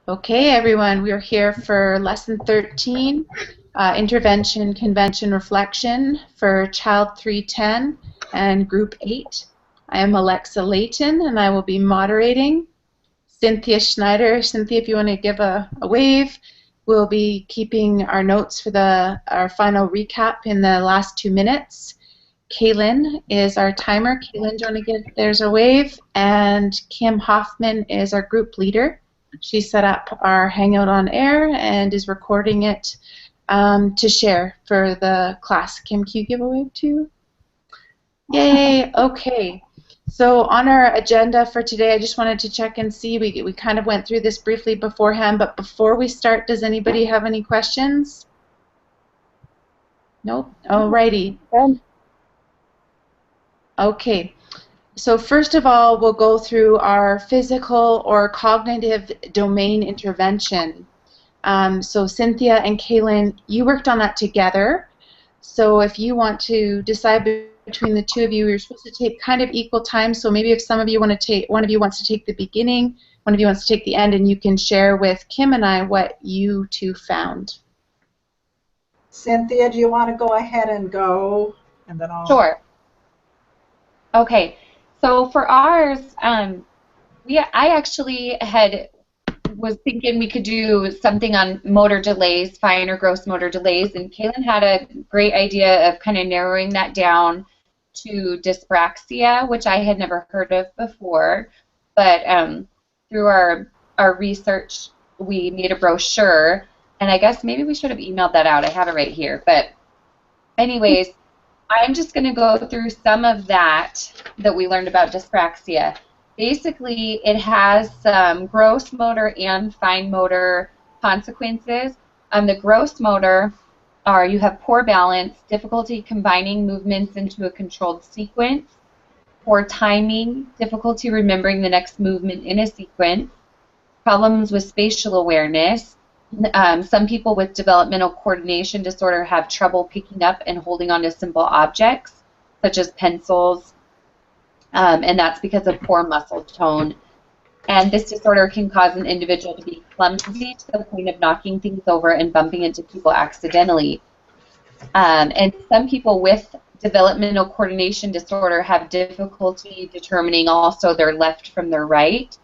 Okay, everyone, we are here for Lesson 13, Intervention, Convention, Reflection for Child 310 and Group 8. I am Alexa Layton, and I will be moderating. Cynthia Schneider. Cynthia, if you want to give a wave. We'll be keeping our notes for our final recap in the last 2 minutes. Kaylin is our timer. Kaylin, do you want to give there's a wave? And Kim Hoffman is our group leader. She set up our Hangout on air and is recording it to share for the class. Kim, can you give a wave too? Yay, okay. So on our agenda for today, I just wanted to check and see, we kind of went through this briefly beforehand, but before we start, does anybody have any questions? Nope, alrighty. Okay. So first of all, we'll go through our physical or cognitive domain intervention. So Cynthia and Kaylin, you worked on that together. So if you want to decide between the two of you, you're supposed to take kind of equal time. So maybe if some of you want to take, one of you wants to take the beginning, one of you wants to take the end, and you can share with Kim and I what you two found. Cynthia, do you want to go ahead and go? And then I'll... Sure. Okay. So for ours, I actually was thinking we could do something on motor delays, fine or gross motor delays, and Kaylin had a great idea of kind of narrowing that down to dyspraxia, which I had never heard of before, but through our research, we made a brochure, and I guess maybe we should have emailed that out. I have it right here, but anyways, I'm just going to go through some of that we learned about dyspraxia. Basically, it has some gross motor and fine motor consequences. The gross motor are you have poor balance, difficulty combining movements into a controlled sequence, poor timing, difficulty remembering the next movement in a sequence, problems with spatial awareness. Some people with developmental coordination disorder have trouble picking up and holding on to simple objects, such as pencils, and that's because of poor muscle tone. And this disorder can cause an individual to be clumsy to the point of knocking things over and bumping into people accidentally. And some people with developmental coordination disorder have difficulty determining also their left from their right.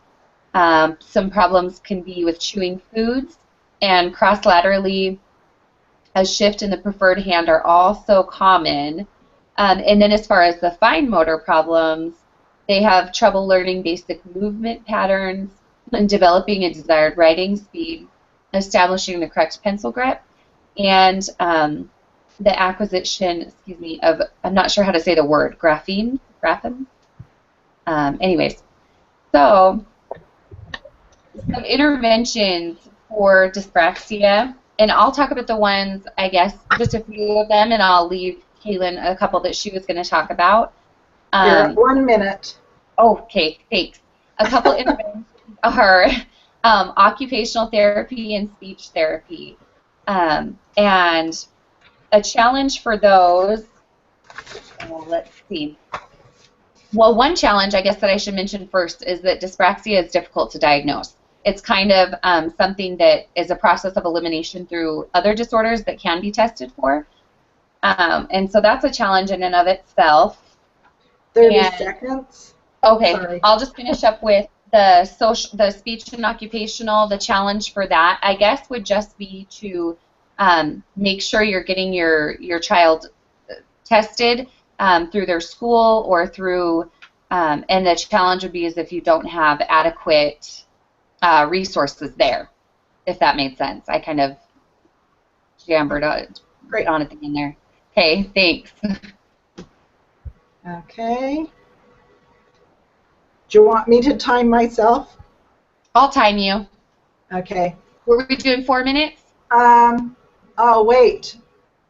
Some problems can be with chewing foods, and cross-laterally, a shift in the preferred hand are also common. And then as far as the fine motor problems, they have trouble learning basic movement patterns and developing a desired writing speed, establishing the correct pencil grip, and the acquisition, of, I'm not sure how to say the word, grapheme? Anyways, so some interventions for dyspraxia, and I'll talk about the ones, I guess, just a few of them, and I'll leave Kaylin a couple that she was going to talk about. You're at 1 minute. Okay, thanks. A couple interventions are occupational therapy and speech therapy. And a challenge for those, let's see. Well, one challenge, I guess, that I should mention first is that dyspraxia is difficult to diagnose. It's kind of something that is a process of elimination through other disorders that can be tested for. And so that's a challenge in and of itself. 30 seconds. Okay, Sorry. I'll just finish up with the speech and occupational. The challenge for that, I guess, would just be to make sure you're getting your child tested through their school or through, and the challenge would be is if you don't have adequate resources there, if that made sense. I kind of jambered right on at the end there. Okay, thanks. Okay. Do you want me to time myself? I'll time you. Okay. Were we doing 4 minutes? Oh, wait.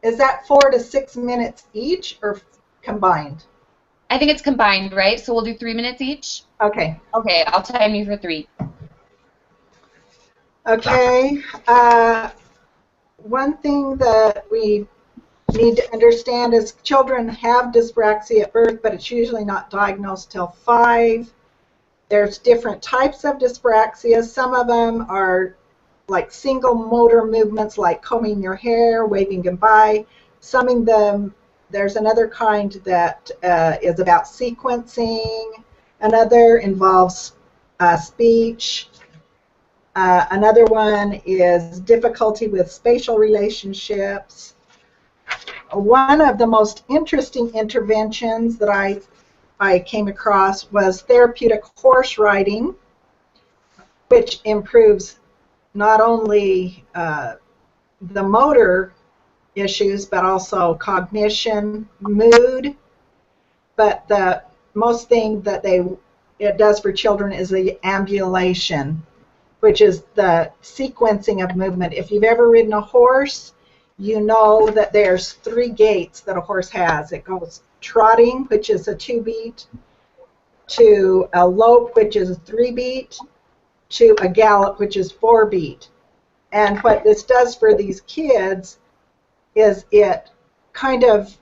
Is that 4 to 6 minutes each or combined? I think it's combined, right? So we'll do 3 minutes each? Okay. Okay, I'll time you for 3. Okay. One thing that we need to understand is children have dyspraxia at birth, but it's usually not diagnosed till 5. There's different types of dyspraxia. Some of them are like single motor movements like combing your hair, waving goodbye. Some of them, there's another kind that is about sequencing. Another involves speech. Another one is difficulty with spatial relationships. One of the most interesting interventions that I came across was therapeutic horse riding, which improves not only the motor issues, but also cognition, mood. But the most thing that it does for children is the ambulation, which is the sequencing of movement. If you've ever ridden a horse, you know that there's 3 gaits that a horse has. It goes trotting, which is a 2-beat, to a lope, which is a 3-beat, to a gallop, which is 4-beat. And what this does for these kids is it kind of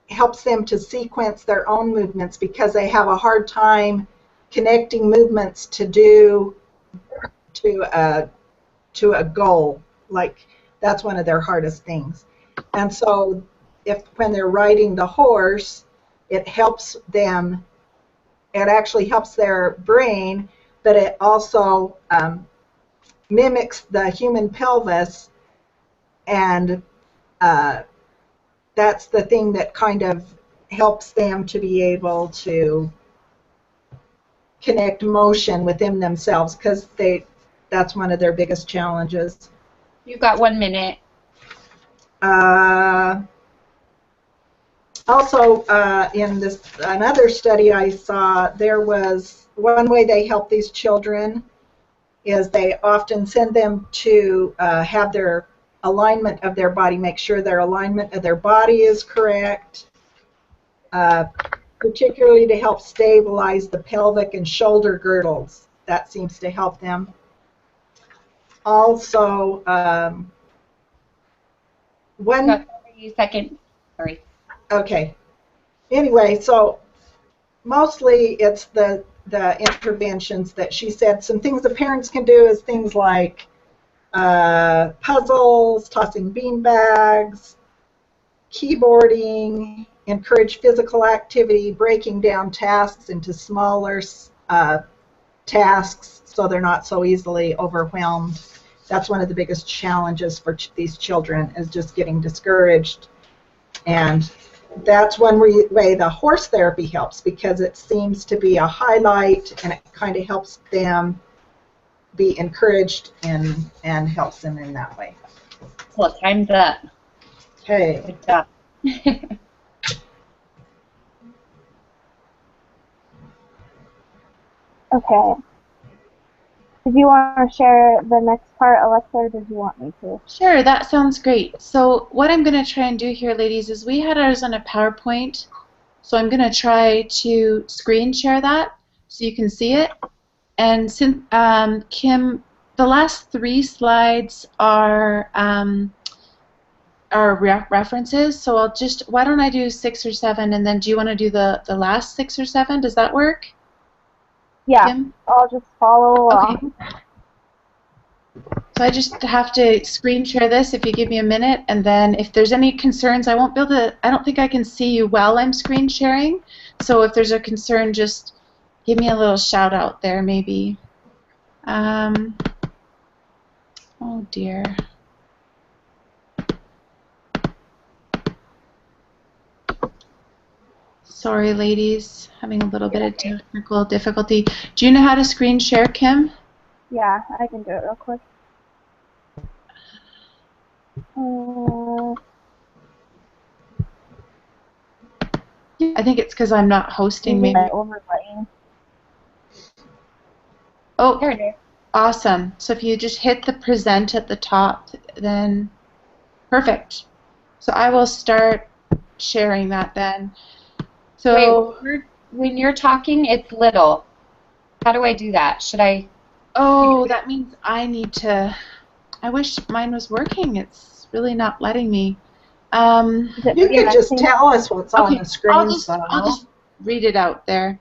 helps them to sequence their own movements, because they have a hard time connecting movements to a goal. Like, that's one of their hardest things. And so when they're riding the horse, it helps them, it actually helps their brain, but it also mimics the human pelvis, and that's the thing that kind of helps them to be able to connect motion within themselves, because that's one of their biggest challenges. You've got 1 minute. Also, in another study I saw, there was one way they help these children is they often send them to have their alignment of their body, make sure their alignment of their body is correct, particularly to help stabilize the pelvic and shoulder girdles. That seems to help them. Also, one... 30 seconds. Sorry. Okay. Anyway, so mostly it's the interventions that she said. Some things the parents can do is things like puzzles, tossing bean bags, keyboarding, encourage physical activity, breaking down tasks into smaller tasks so they're not so easily overwhelmed. That's one of the biggest challenges for these children, is just getting discouraged. And that's one way the horse therapy helps, because it seems to be a highlight, and it kind of helps them be encouraged and helps them in that way. Well, time's up. Okay. Good job. Okay. Did you want to share the next part, Alexa, or did you want me to? Sure, that sounds great. So what I'm going to try and do here, ladies, is we had ours on a PowerPoint. So I'm going to try to screen share that so you can see it. And since Kim, the last 3 slides are references. So I'll just, why don't I do 6 or 7, and then do you want to do the last 6 or 7? Does that work? Yeah, Kim? I'll just follow along. Okay. So I just have to screen share this if you give me a minute, and then if there's any concerns, I won't be able to, I don't think I can see you while I'm screen sharing. So if there's a concern, just give me a little shout out there maybe. Oh dear. Sorry, ladies, having a little bit of technical difficulty. Do you know how to screen share, Kim? Yeah, I can do it real quick. I think it's because I'm not hosting, maybe. Overlaying. Oh, There it is. awesome. So if you just hit the present at the top, then perfect. So I will start sharing that then. So Wait, when you're talking, it's little. How do I do that? Should I? oh, that means I need to. I wish mine was working. It's really not letting me. You can just tell us what's on the screen. I'll just read it out there.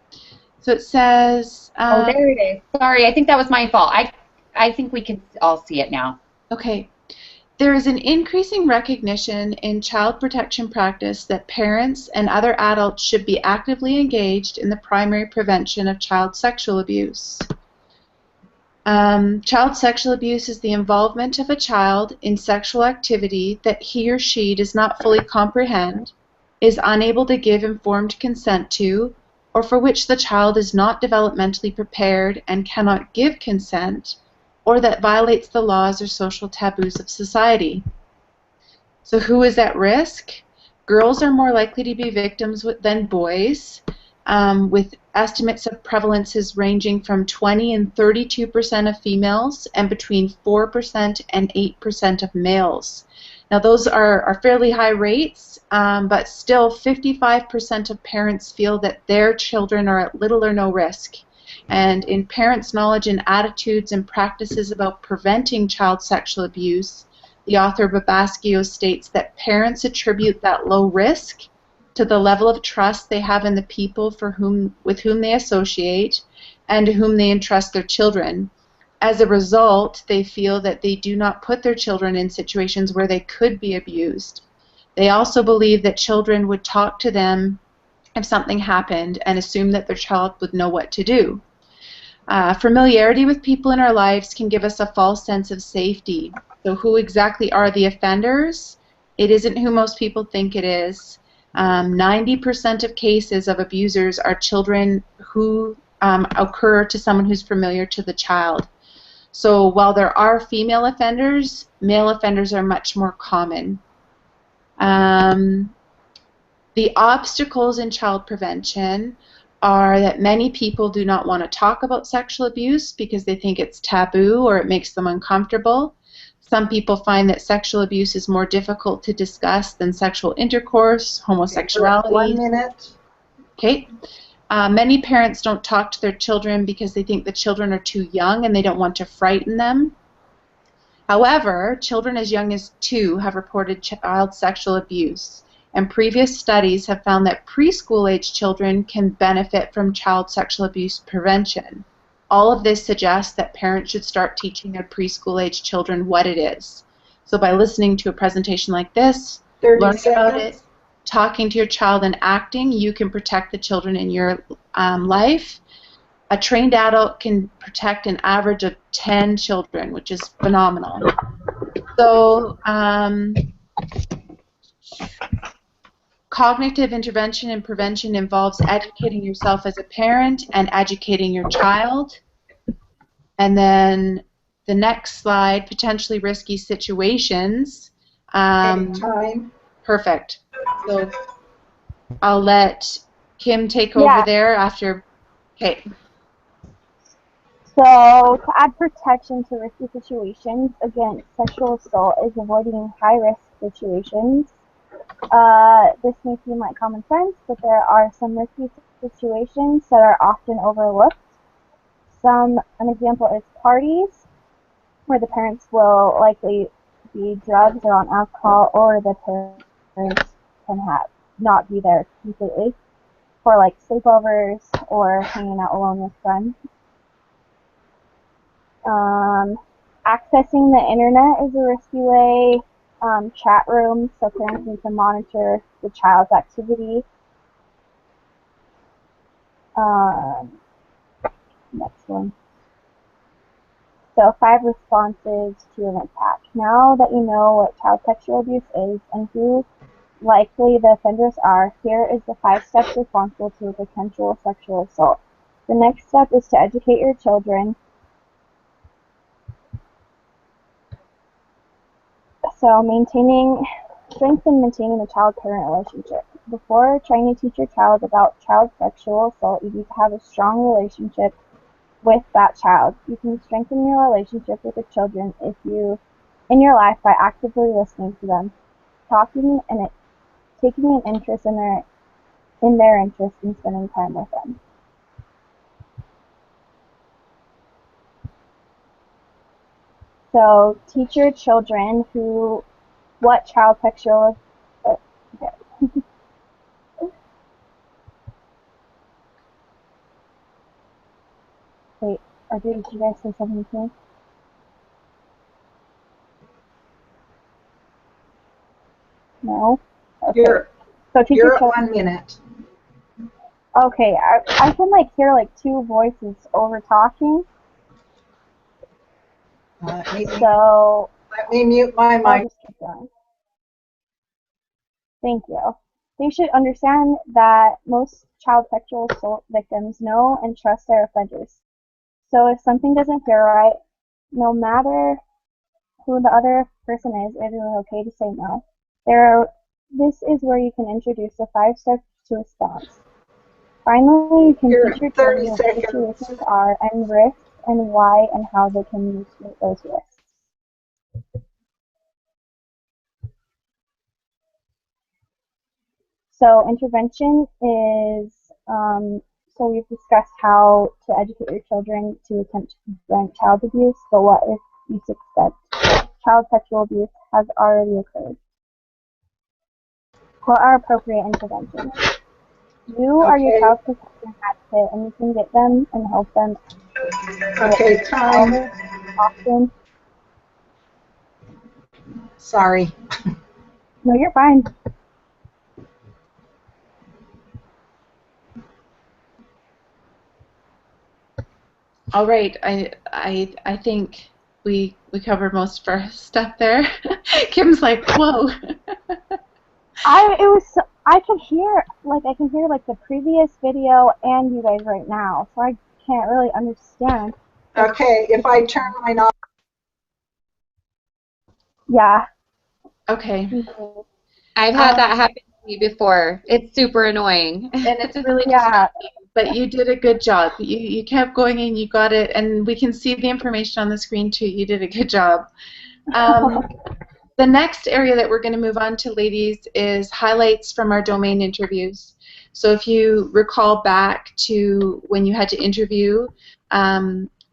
So it says. Oh, there it is. Sorry, I think that was my fault. I think we can all see it now. Okay. There is an increasing recognition in child protection practice that parents and other adults should be actively engaged in the primary prevention of child sexual abuse. Child sexual abuse is the involvement of a child in sexual activity that he or she does not fully comprehend, is unable to give informed consent to, or for which the child is not developmentally prepared and cannot give consent, or that violates the laws or social taboos of society. So who is at risk? Girls are more likely to be victims than boys, with estimates of prevalences ranging from 20 and 32% of females and between 4% and 8% of males. Now those are fairly high rates, but still 55% of parents feel that their children are at little or no risk. And in parents' knowledge and attitudes and practices about preventing child sexual abuse, the author Babascio states that parents attribute that low risk to the level of trust they have in the people with whom they associate and to whom they entrust their children. As a result, they feel that they do not put their children in situations where they could be abused. They also believe that children would talk to them if something happened and assume that their child would know what to do. Familiarity with people in our lives can give us a false sense of safety. So who exactly are the offenders? It isn't who most people think it is. 90% of cases of abusers are children who occur to someone who's familiar to the child. So while there are female offenders, male offenders are much more common. The obstacles in child prevention are that many people do not want to talk about sexual abuse because they think it's taboo or it makes them uncomfortable. Some people find that sexual abuse is more difficult to discuss than sexual intercourse, homosexuality. 1 minute. Okay. Many parents don't talk to their children because they think the children are too young and they don't want to frighten them. However, children as young as 2 have reported child sexual abuse, and previous studies have found that preschool-age children can benefit from child sexual abuse prevention. All of this suggests that parents should start teaching their preschool-age children what it is. So by listening to a presentation like this, 30 learning about seconds. it, talking to your child and acting, you can protect the children in your life. A trained adult can protect an average of 10 children, which is phenomenal. So cognitive intervention and prevention involves educating yourself as a parent and educating your child. And then the next slide, potentially risky situations. Time. Perfect. So I'll let Kim take over there after. Okay. So, to add protection to risky situations against sexual assault is avoiding high-risk situations. This may seem like common sense, but there are some risky situations that are often overlooked. An example is parties, where the parents will likely be drugs or on alcohol, or the parents can not be there completely, for like sleepovers or hanging out alone with friends. Accessing the internet is a risky way. Chat rooms, so parents need to monitor the child's activity. Next one. So 5 responses to an attack. Now that you know what child sexual abuse is and who likely the offenders are, here is the 5 steps responsible to a potential sexual assault. The next step is to educate your children. So strengthen maintaining the child-parent relationship. Before trying to teach your child about child sexual assault, you need to have a strong relationship with that child. You can strengthen your relationship with the children in your life by actively listening to them, talking and taking an interest in their interest and spending time with them. So teach your children what child sexual Wait, did you guys say something to me? No? Okay. You're So teach you're your at children. 1 minute. Okay, I can like hear like two voices over talking. So Let me mute my I'll mic. just keep going. Thank you. They should understand that most child sexual assault victims know and trust their offenders. So if something doesn't feel right, no matter who the other person is, it is okay to say no. This is where you can introduce the 5 steps to response. Finally, you can You're teach your at 30 children what seconds. situations are and risks and why and how they can mitigate those risks. So intervention is, so we've discussed how to educate your children to attempt to prevent child abuse, but what if you suspect child sexual abuse has already occurred? What are appropriate interventions? You are your Okay. child protection advocate, and you can get them and help them. Okay, time. Often. Sorry. No, you're fine. All right, I think we covered most of our stuff there. Kim's like, whoa. I can hear like the previous video and you guys right now, so I can't really understand. Okay, if I turn mine off. Yeah. Okay. I've had that happen to me before. It's super annoying. And it's really Yeah. distracting, but you did a good job. You kept going and you got it, and we can see the information on the screen too. You did a good job. The next area that we're going to move on to, ladies, is highlights from our domain interviews. So if you recall back to when you had to interview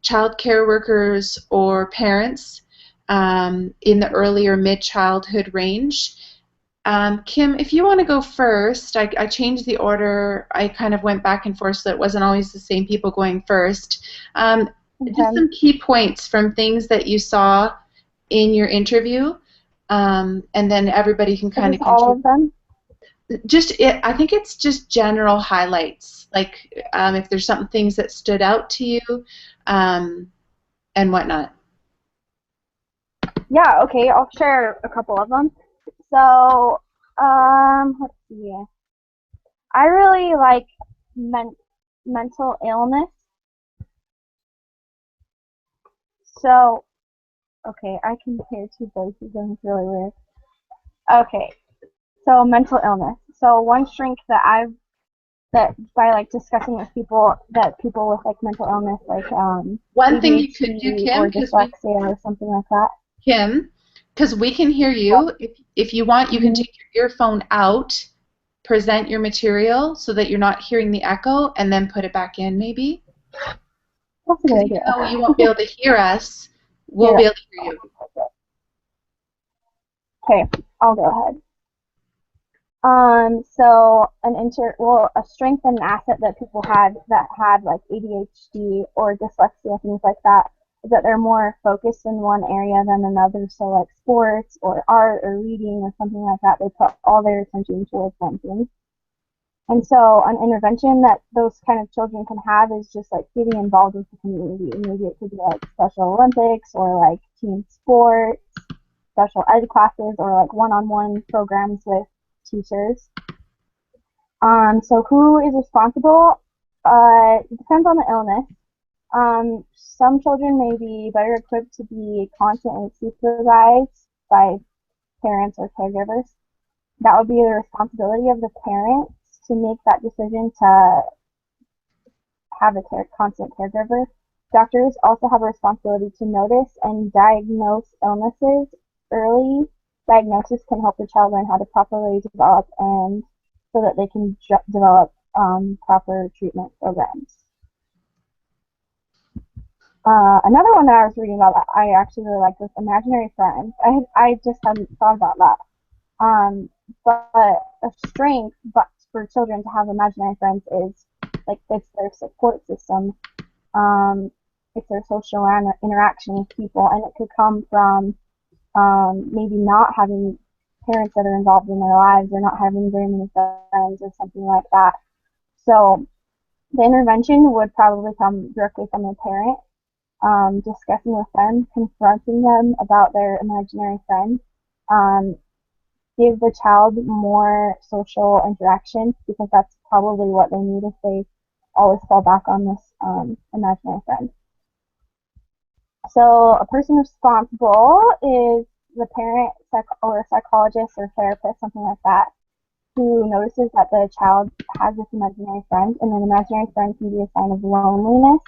child care workers or parents in the early or mid-childhood range, Kim, if you want to go first, I changed the order. I kind of went back and forth so that it wasn't always the same people going first. Just some key points from things that you saw in your interview, and then everybody can kind of contribute. All of them? I think it's just general highlights, like if there's some things that stood out to you, and whatnot. Yeah, okay, I'll share a couple of them. So, let's see. I really like mental illness. So, okay, I can hear two voices and it's really weird. Okay, so mental illness. So one strength that by like discussing with people with like mental illness, like one thing ADHD you could do, Kim, or dyslexia or something like that. Kim, because we can hear you. If you want, you can take your earphone out, present your material so that you're not hearing the echo, and then put it back in, maybe. That's a good Even idea. though you won't be able to hear us, we'll be able to hear you. Okay, I'll go ahead. So a strength and an asset that people had that had like ADHD or dyslexia, things like that, is that they're more focused in one area than another. So like sports or art or reading or something like that, they put all their attention towards one thing. And so an intervention that those kind of children can have is just like getting involved with the community. Maybe it could be like Special Olympics or like team sports, special ed classes, or like one-on-one programs with teachers. So who is responsible? It depends on the illness. Some children may be better equipped to be constantly supervised by parents or caregivers. That would be the responsibility of the parents to make that decision to have a constant caregiver. Doctors also have a responsibility to notice and diagnose illnesses early. Diagnosis can help the child learn how to properly develop and so that they can develop proper treatment programs. Another one that I was reading about that I actually really liked was imaginary friends. I just hadn't thought about that. But a strength for children to have imaginary friends is like it's their support system. It's their social interaction with people, and it could come from maybe not having parents that are involved in their lives or not having very many friends or something like that. So the intervention would probably come directly from the parent, discussing with them, confronting them about their imaginary friend, give the child more social interaction because that's probably what they need if they always fall back on this imaginary friend. So a person responsible is the parent or a psychologist or therapist, something like that, who notices that the child has this imaginary friend, and an imaginary friend can be a sign of loneliness.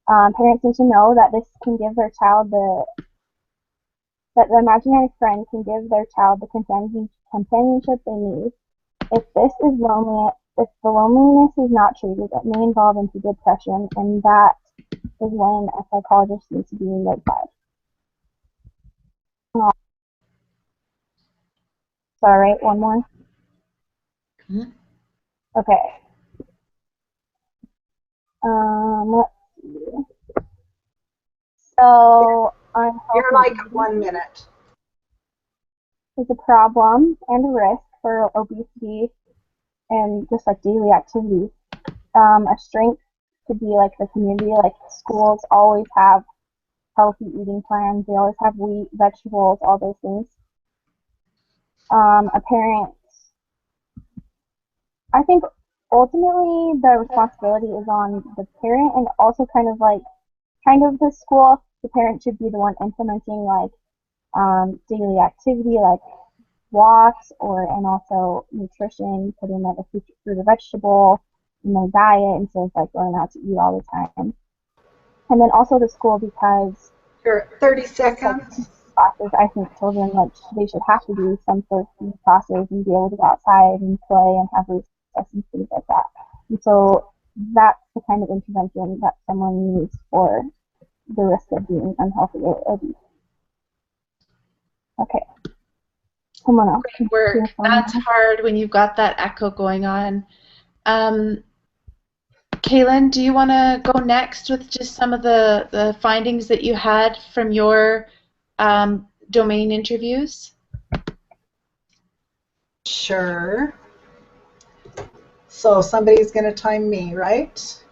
Parents need to know that this can give their child that the imaginary friend can give their child the companionship they need. If this is lonely, if the loneliness is not treated, it may evolve into depression, and that is when a psychologist needs to be notified. Sorry, one more. Mm-hmm. Okay. Let's see. So, You're like 1 minute. Is a problem and a risk for obesity and just like daily activities. A strength could be like the community, like schools always have healthy eating plans. They always have wheat, vegetables, all those things. A parent, I think ultimately the responsibility is on the parent and also kind of the school. The parent should be the one implementing like daily activity like walks and also nutrition, putting like a fruit or vegetable in their diet instead of like going out to eat all the time. And then also the school, because You're 30 seconds. Classes, I think children they should have to do some sort of PE classes and be able to go outside and play and have recess and things like that. And so that's the kind of intervention that someone needs for the risk of being unhealthy or obese. Okay. Someone else. Great work. That's hard when you've got that echo going on. Kaylin, do you want to go next with just some of the findings that you had from your domain interviews? Sure. So somebody's going to time me, right?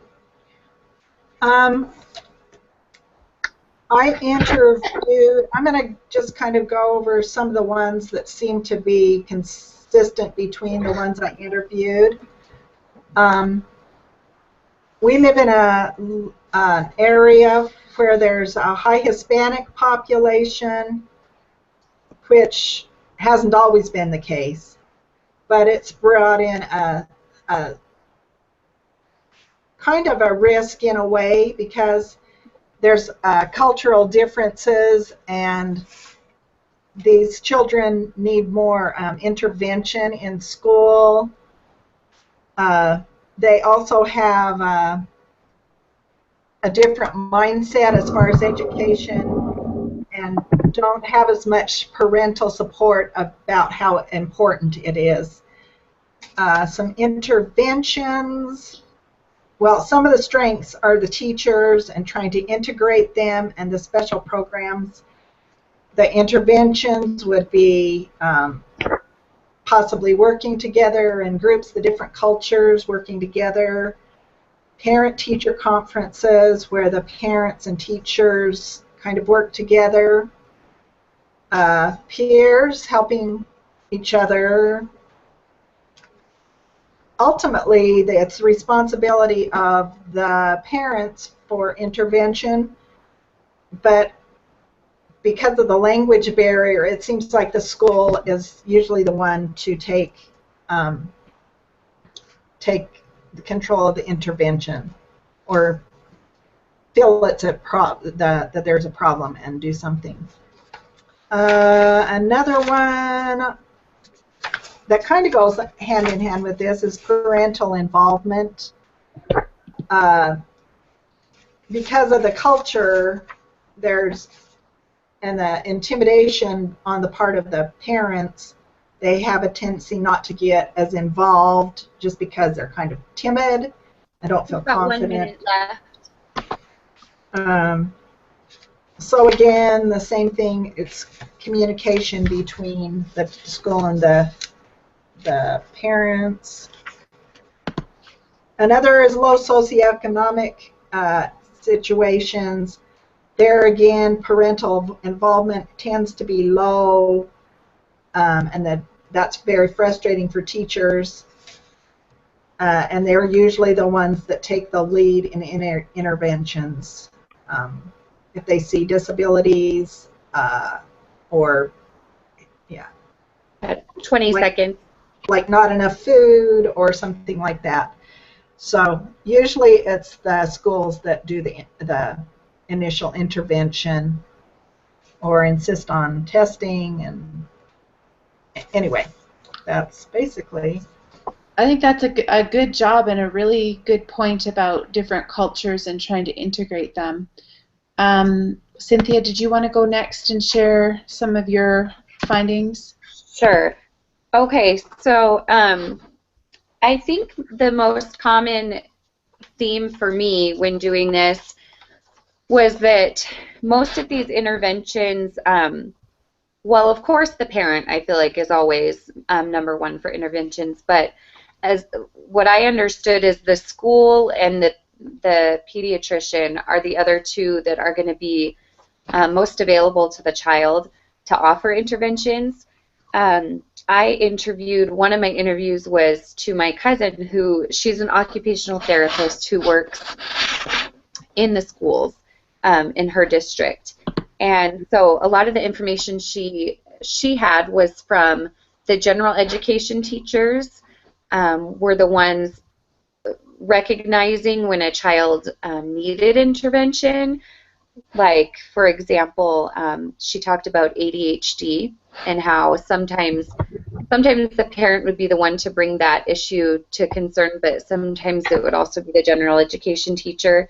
I interviewed, I'm going to just kind of go over some of the ones that seem to be consistent between the ones I interviewed. We live in an area where there's a high Hispanic population, which hasn't always been the case, but it's brought in a kind of a risk in a way because there's cultural differences and these children need more intervention in school. They also have a different mindset as far as education and don't have as much parental support about how important it is. Some interventions. Well, some of the strengths are the teachers and trying to integrate them and the special programs. The interventions would be possibly working together in groups, the different cultures working together, parent-teacher conferences where the parents and teachers kind of work together, peers helping each other. Ultimately, it's the responsibility of the parents for intervention, but because of the language barrier, it seems like the school is usually the one to take control of the intervention or feel it's that there's a problem and do something. Another one that kind of goes hand in hand with this is parental involvement. Because of the culture, and the intimidation on the part of the parents, they have a tendency not to get as involved just because they're kind of timid and don't feel confident. About 1 minute left. So again, the same thing, it's communication between the school and the parents. Another is low socioeconomic situations. There again, parental involvement tends to be low, and that's very frustrating for teachers. And they're usually the ones that take the lead in interventions. If they see disabilities or, yeah. 20 seconds. Like not enough food or something like that. So usually it's the schools that do the initial intervention or insist on testing. And anyway, that's basically. I think that's a good job and a really good point about different cultures and trying to integrate them. Cynthia, did you want to go next and share some of your findings? Sure. Okay, so I think the most common theme for me when doing this was that most of these interventions, well, of course the parent, I feel like, is always number one for interventions, but as what I understood is the school and the pediatrician are the other two that are going to be most available to the child to offer interventions. I interviewed, one of my interviews was to my cousin she's an occupational therapist who works in the schools in her district. And so a lot of the information she had was from the general education teachers, were the ones recognizing when a child needed intervention. Like, for example, she talked about ADHD and how sometimes the parent would be the one to bring that issue to concern, but sometimes it would also be the general education teacher.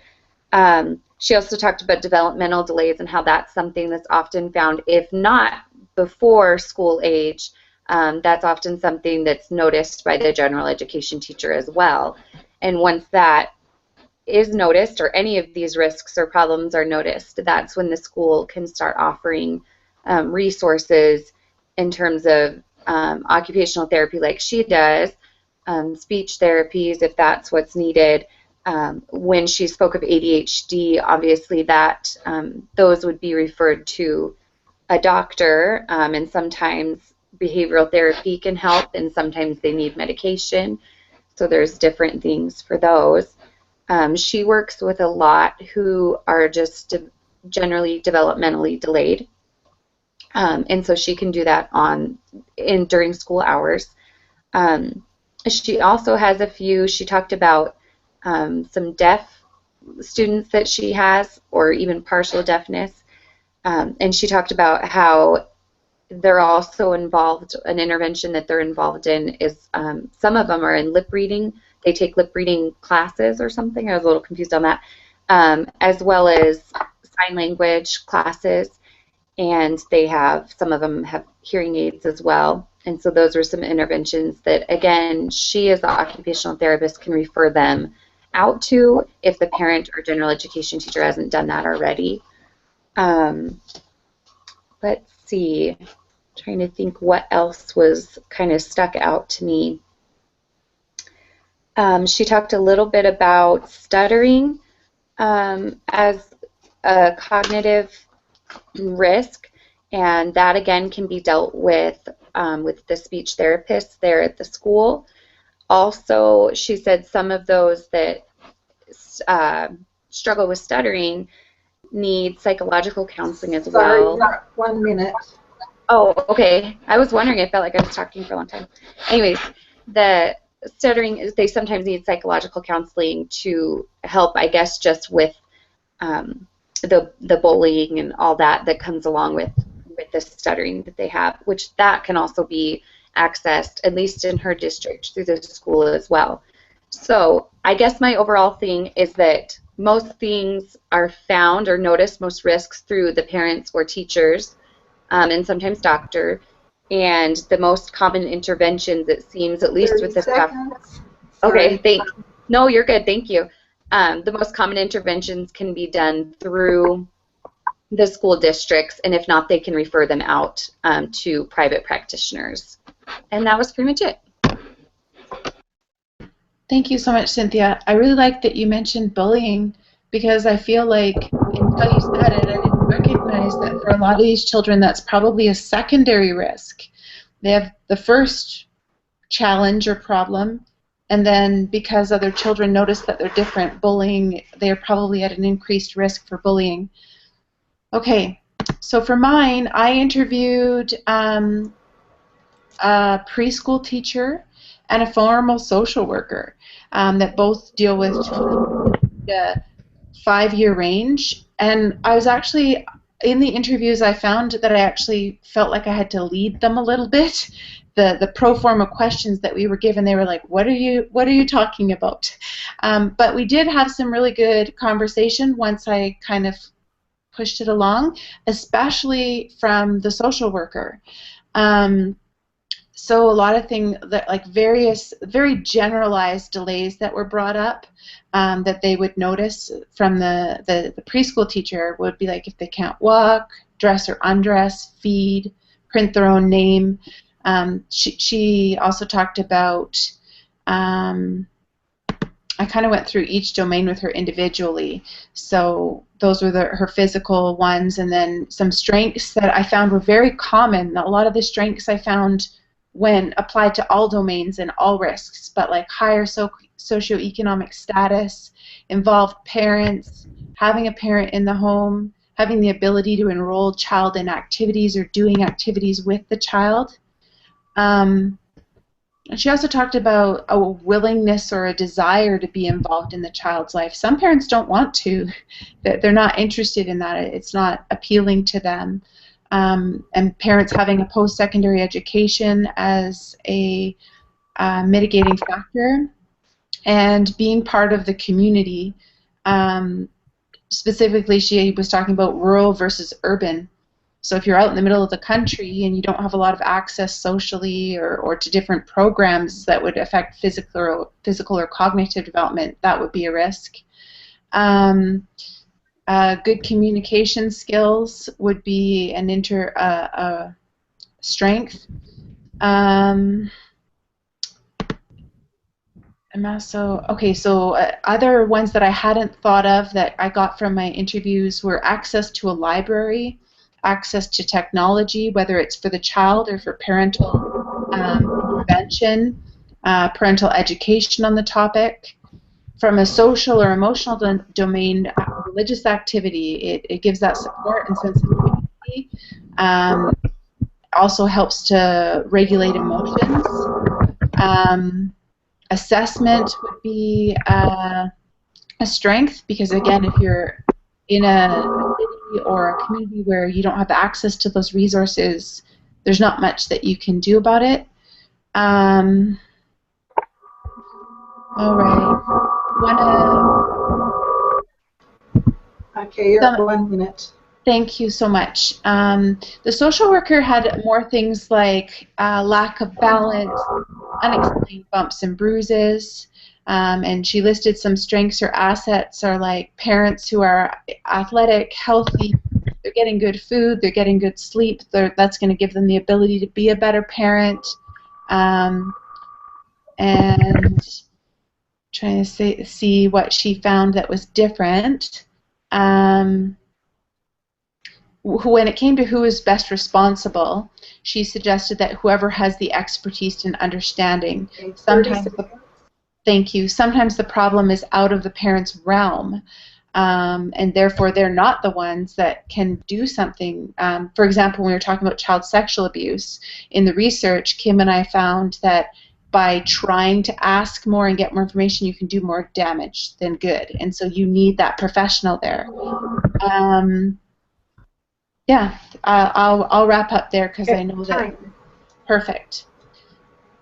She also talked about developmental delays and how that's something that's often found, if not before school age, that's often something that's noticed by the general education teacher as well. And once that is noticed, or any of these risks or problems are noticed, that's when the school can start offering resources in terms of occupational therapy like she does, speech therapies if that's what's needed. When she spoke of ADHD, obviously that those would be referred to a doctor, and sometimes behavioral therapy can help, and sometimes they need medication. So there's different things for those. She works with a lot who are just generally developmentally delayed, and so she can do that during school hours. She also has a few. She talked about some deaf students that she has, or even partial deafness, and she talked about how they're also involved. An intervention that they're involved in is some of them are in lip reading. They take lip reading classes or something. I was a little confused on that, as well as sign language classes, and some of them have hearing aids as well. And so those are some interventions that, again, she as the occupational therapist can refer them out to if the parent or general education teacher hasn't done that already. Let's see. I'm trying to think what else was kind of stuck out to me. She talked a little bit about stuttering as a cognitive risk, and that again can be dealt with the speech therapist there at the school. Also, she said some of those that struggle with stuttering need psychological counseling as well. Sorry, 1 minute. Oh, okay. I was wondering. I felt like I was talking for a long time. Anyways, the stuttering, they sometimes need psychological counseling to help, I guess, just with the bullying and all that comes along with the stuttering that they have, which that can also be accessed, at least in her district, through the school as well. So I guess my overall thing is that most things are found or noticed, most risks, through the parents or teachers, and sometimes doctor. And the most common interventions, it seems, at least with the stuff. Okay, no, you're good. Thank you. The most common interventions can be done through the school districts, and if not, they can refer them out to private practitioners. And that was pretty much it. Thank you so much, Cynthia. I really like that you mentioned bullying, because I feel like until you said it, I didn't recognize that for a lot of these children, that's probably a secondary risk. They have the first challenge or problem, and then because other children notice that they're different, bullying, they're probably at an increased risk for bullying. Okay, so for mine, I interviewed a preschool teacher and a formal social worker that both deal with the 5-year range. And I was actually, in the interviews, I found that I actually felt like I had to lead them a little bit. The pro forma questions that we were given, they were like, what are you talking about? But we did have some really good conversation once I kind of pushed it along, especially from the social worker. So a lot of things that, like, various very generalized delays that were brought up that they would notice from the preschool teacher would be like if they can't walk, dress or undress, feed, print their own name. She also talked about, I kind of went through each domain with her individually. So those were her physical ones, and then some strengths that I found were very common. A lot of the strengths I found when applied to all domains and all risks, but like higher socioeconomic status, involved parents, having a parent in the home, having the ability to enroll child in activities or doing activities with the child. And she also talked about a willingness or a desire to be involved in the child's life. Some parents don't want to. They're not interested in that. It's not appealing to them. And parents having a post-secondary education as a mitigating factor, and being part of the community. Specifically, she was talking about rural versus urban. So if you're out in the middle of the country and you don't have a lot of access socially or to different programs that would affect physical or cognitive development, that would be a risk. Good communication skills would be an strength. Other ones that I hadn't thought of that I got from my interviews were access to a library, access to technology, whether it's for the child or for parental intervention, parental education on the topic. From a social or emotional domain, religious activity, it gives that support and sense of community. Also helps to regulate emotions. Assessment would be a strength, because again, if you're in a city or a community where you don't have access to those resources, there's not much that you can do about it. All right. Okay, you're 1 minute. Thank you so much. The social worker had more things like lack of balance, unexplained bumps and bruises, and she listed some strengths or assets are like parents who are athletic, healthy, they're getting good food, they're getting good sleep, that's going to give them the ability to be a better parent. And trying to see what she found that was different. When it came to who is best responsible, she suggested that whoever has the expertise and understanding. Sometimes the problem is out of the parent's realm, and therefore they're not the ones that can do something. For example, when we were talking about child sexual abuse, in the research, Kim and I found that by trying to ask more and get more information, you can do more damage than good, and so you need that professional there. Yeah, I'll wrap up there because I know that. Perfect.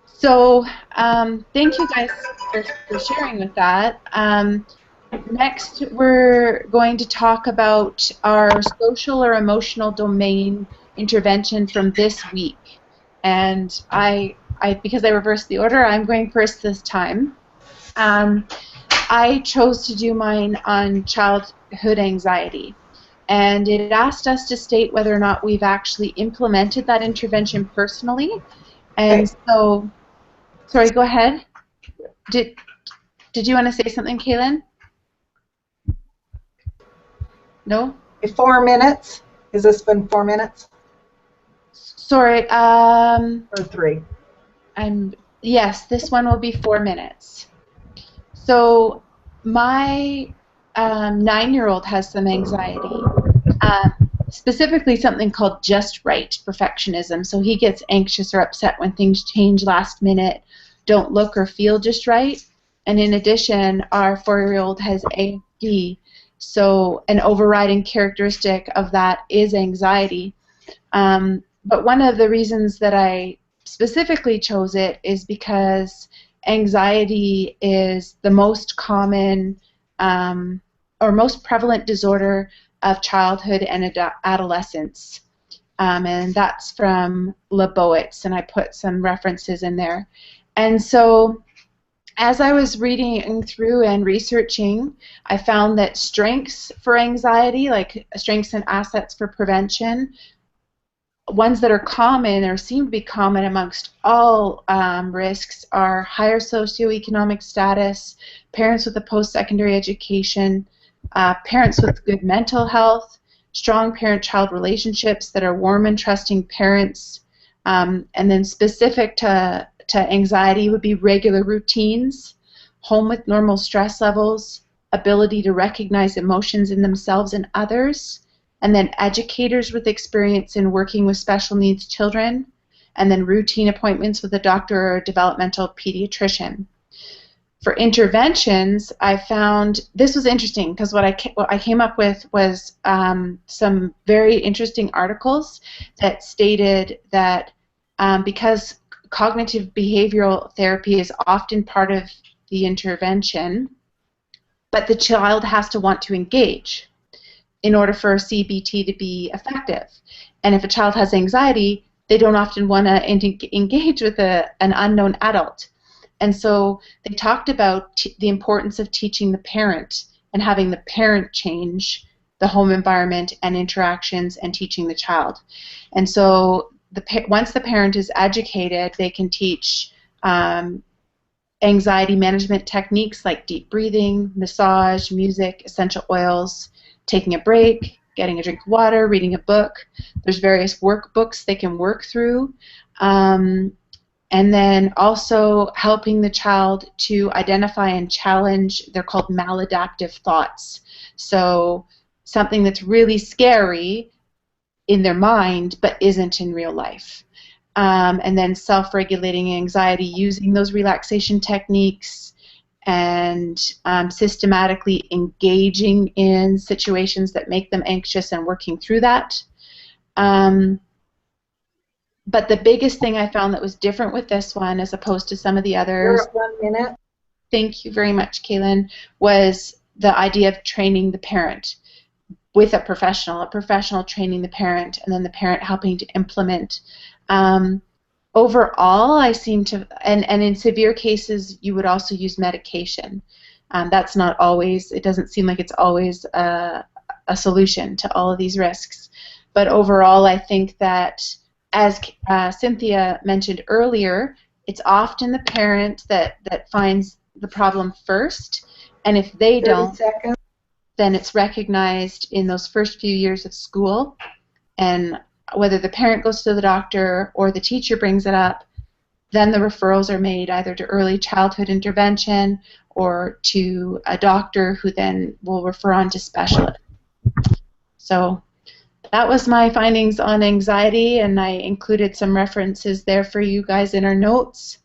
So thank you guys for sharing with that. Next, we're going to talk about our social or emotional domain intervention from this week. And because I reversed the order, I'm going first this time. I chose to do mine on childhood anxiety. and it asked us to state whether or not we've actually implemented that intervention personally. And so, sorry, go ahead. Did you want to say something, Kaylin? No? 4 minutes? Has this been 4 minutes? Sorry. Or 3? Yes, this one will be 4 minutes. So my 9-year-old has some anxiety, specifically something called just right perfectionism. So he gets anxious or upset when things change last minute, don't look or feel just right. And in addition, our 4-year-old has ADD. So an overriding characteristic of that is anxiety. But one of the reasons that I specifically chose it is because anxiety is the most common or most prevalent disorder of childhood and adolescence. And that's from Lebowitz, and I put some references in there. And so as I was reading through and researching, I found that strengths for anxiety, like strengths and assets for prevention, ones that are common or seem to be common amongst all risks are higher socioeconomic status, parents with a post-secondary education, parents with good mental health, strong parent-child relationships that are warm and trusting parents, and then specific to anxiety would be regular routines, home with normal stress levels, ability to recognize emotions in themselves and others, and then educators with experience in working with special needs children, and then routine appointments with a doctor or a developmental pediatrician. For interventions, I found, this was interesting because what I came up with was some very interesting articles that stated that because cognitive behavioral therapy is often part of the intervention, but the child has to want to engage in order for CBT to be effective. And if a child has anxiety, they don't often want to engage with an unknown adult. And so they talked about the importance of teaching the parent and having the parent change the home environment and interactions and teaching the child. And so once the parent is educated, they can teach anxiety management techniques like deep breathing, massage, music, essential oils, taking a break, getting a drink of water, reading a book. There's various workbooks they can work through. And then also helping the child to identify and challenge, they're called maladaptive thoughts. So something that's really scary in their mind but isn't in real life. And then self-regulating anxiety using those relaxation techniques and systematically engaging in situations that make them anxious and working through that. But the biggest thing I found that was different with this one as opposed to some of the others, You're at 1 minute. Thank you very much, Kaylin, was the idea of training the parent with a professional training the parent, and then the parent helping to implement. Overall, I seem to, and in severe cases, you would also use medication. That's not always, it doesn't seem like it's always a solution to all of these risks. But overall, I think that, as Cynthia mentioned earlier, it's often the parent that finds the problem first, and if they 30 don't, seconds. then it's recognized in those first few years of school, and whether the parent goes to the doctor or the teacher brings it up, then the referrals are made either to early childhood intervention or to a doctor who then will refer on to specialists. So that was my findings on anxiety, and I included some references there for you guys in our notes.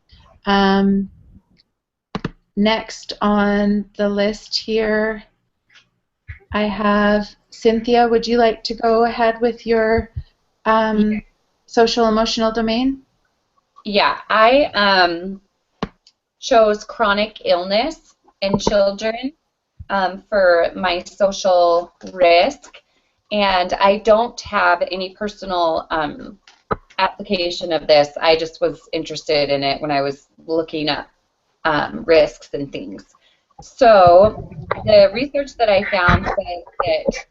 Next on the list here, I have Cynthia. Would you like to go ahead with your social emotional domain? Yeah, I chose chronic illness in children for my social risk, and I don't have any personal application of this. I just was interested in it when I was looking up risks and things. So the research that I found says that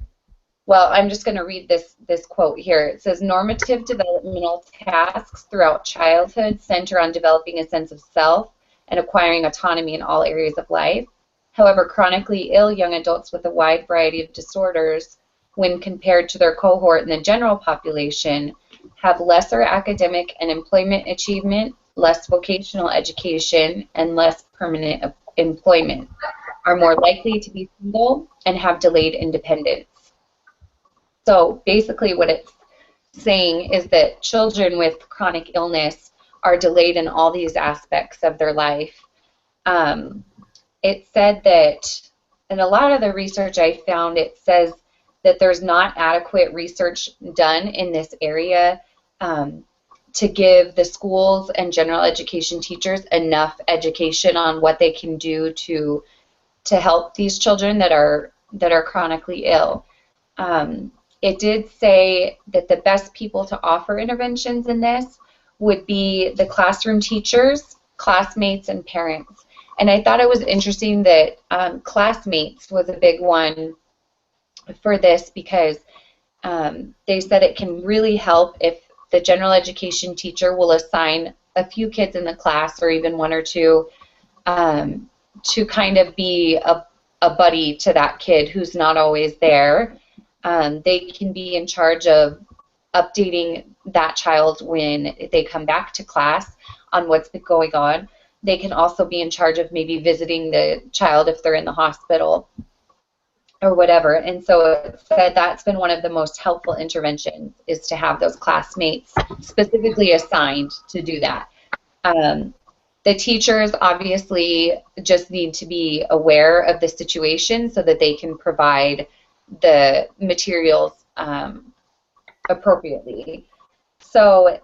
well, I'm just going to read this quote here. It says, normative developmental tasks throughout childhood center on developing a sense of self and acquiring autonomy in all areas of life. However, chronically ill young adults with a wide variety of disorders, when compared to their cohort in the general population, have lesser academic and employment achievement, less vocational education, and less permanent employment, are more likely to be single, and have delayed independence. So basically what it's saying is that children with chronic illness are delayed in all these aspects of their life. It said that, in a lot of the research I found, it says that there's not adequate research done in this area to give the schools and general education teachers enough education on what they can do to help these children that are chronically ill. It did say that the best people to offer interventions in this would be the classroom teachers, classmates, and parents. And I thought it was interesting that classmates was a big one for this, because they said it can really help if the general education teacher will assign a few kids in the class, or even one or two, to kind of be a buddy to that kid who's not always there. They can be in charge of updating that child when they come back to class on what's been going on. They can also be in charge of maybe visiting the child if they're in the hospital or whatever. And so it said that's been one of the most helpful interventions, is to have those classmates specifically assigned to do that. The teachers obviously just need to be aware of the situation so that they can provide the materials appropriately. So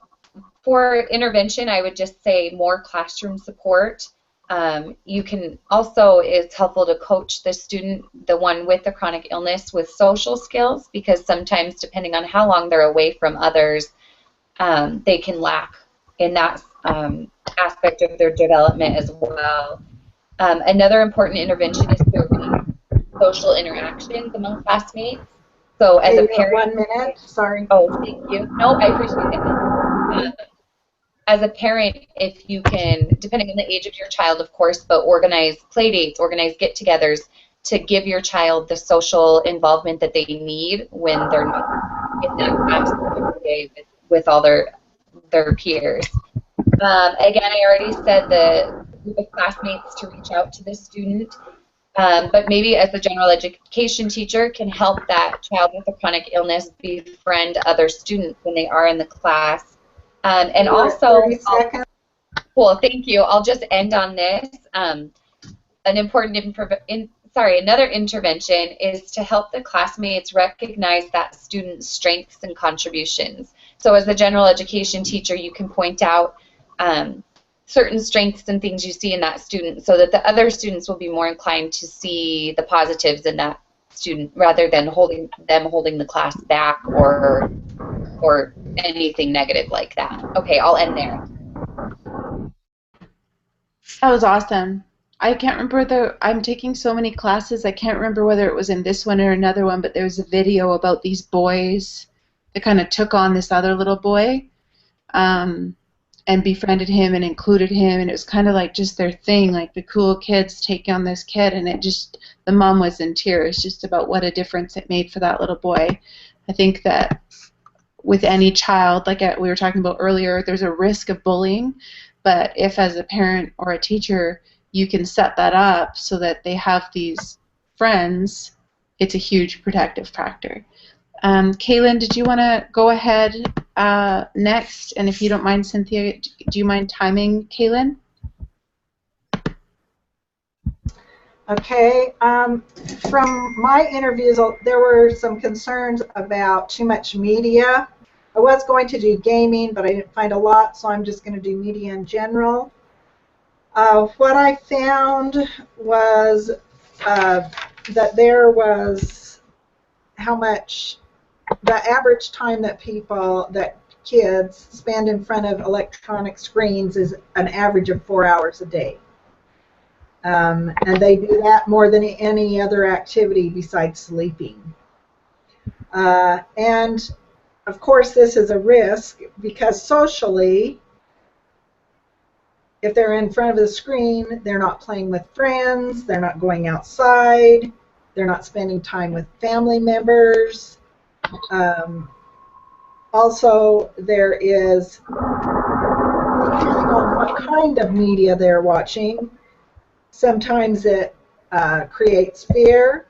for intervention, I would just say more classroom support. You can also, it's helpful to coach the student, the one with the chronic illness, with social skills, because sometimes, depending on how long they're away from others, they can lack in that aspect of their development as well. Another important intervention is building social interactions among classmates. So as a parent, 1 minute, sorry. Oh, thank you. No, I appreciate it. As a parent, if you can, depending on the age of your child, of course, but organize play dates, organize get-togethers to give your child the social involvement that they need when they're not in that class every day with all their peers. Again, I already said the group of classmates to reach out to the student, but maybe as a general education teacher can help that child with a chronic illness befriend other students when they are in the class. And also, 30 seconds. Cool, thank you. I'll just end on this. Another intervention is to help the classmates recognize that student's strengths and contributions. So as a general education teacher, you can point out certain strengths and things you see in that student, so that the other students will be more inclined to see the positives in that student, rather than holding the class back or anything negative like that. Okay, I'll end there. That was awesome. I can't remember I'm taking so many classes, I can't remember whether it was in this one or another one, but there was a video about these boys that kind of took on this other little boy and befriended him and included him, and it was kind of like just their thing, like the cool kids take on this kid, and the mom was in tears just about what a difference it made for that little boy. I think that with any child, like we were talking about earlier, there's a risk of bullying, but if as a parent or a teacher you can set that up so that they have these friends, it's a huge protective factor. Kaylin, did you want to go ahead next? And if you don't mind, Cynthia, do you mind timing Kaylin? Okay. From my interviews, there were some concerns about too much media. I was going to do gaming, but I didn't find a lot, so I'm just going to do media in general. What I found was that there was how much the average time that kids spend in front of electronic screens is an average of 4 hours a day. And they do that more than any other activity besides sleeping. And of course, this is a risk because socially, if they're in front of the screen, they're not playing with friends, they're not going outside, they're not spending time with family members. Also, there is, depending on what kind of media they're watching, sometimes it creates fear,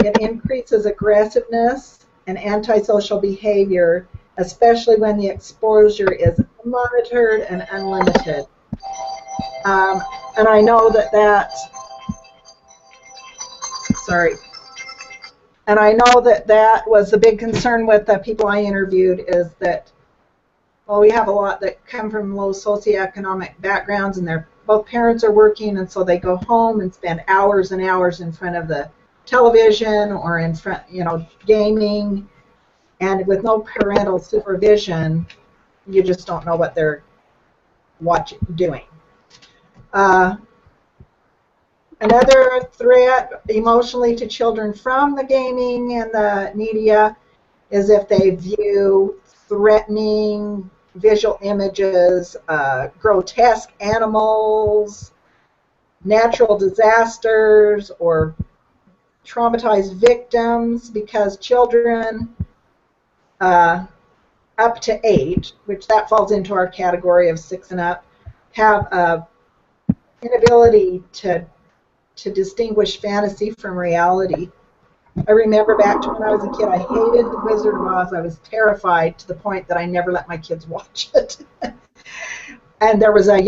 it increases aggressiveness and antisocial behavior, especially when the exposure is monitored and unlimited. And I know and I know that was the big concern with the people I interviewed, is that, well, we have a lot that come from low socioeconomic backgrounds, and both parents are working, and so they go home and spend hours and hours in front of the television or in front, gaming, and with no parental supervision, you just don't know what they're doing. Another threat emotionally to children from the gaming and the media is if they view threatening visual images, grotesque animals, natural disasters, or traumatized victims, because children up to 8, which that falls into our category of 6 and up, have an inability to distinguish fantasy from reality. I remember back to when I was a kid, I hated The Wizard of Oz. I was terrified to the point that I never let my kids watch it. And there was a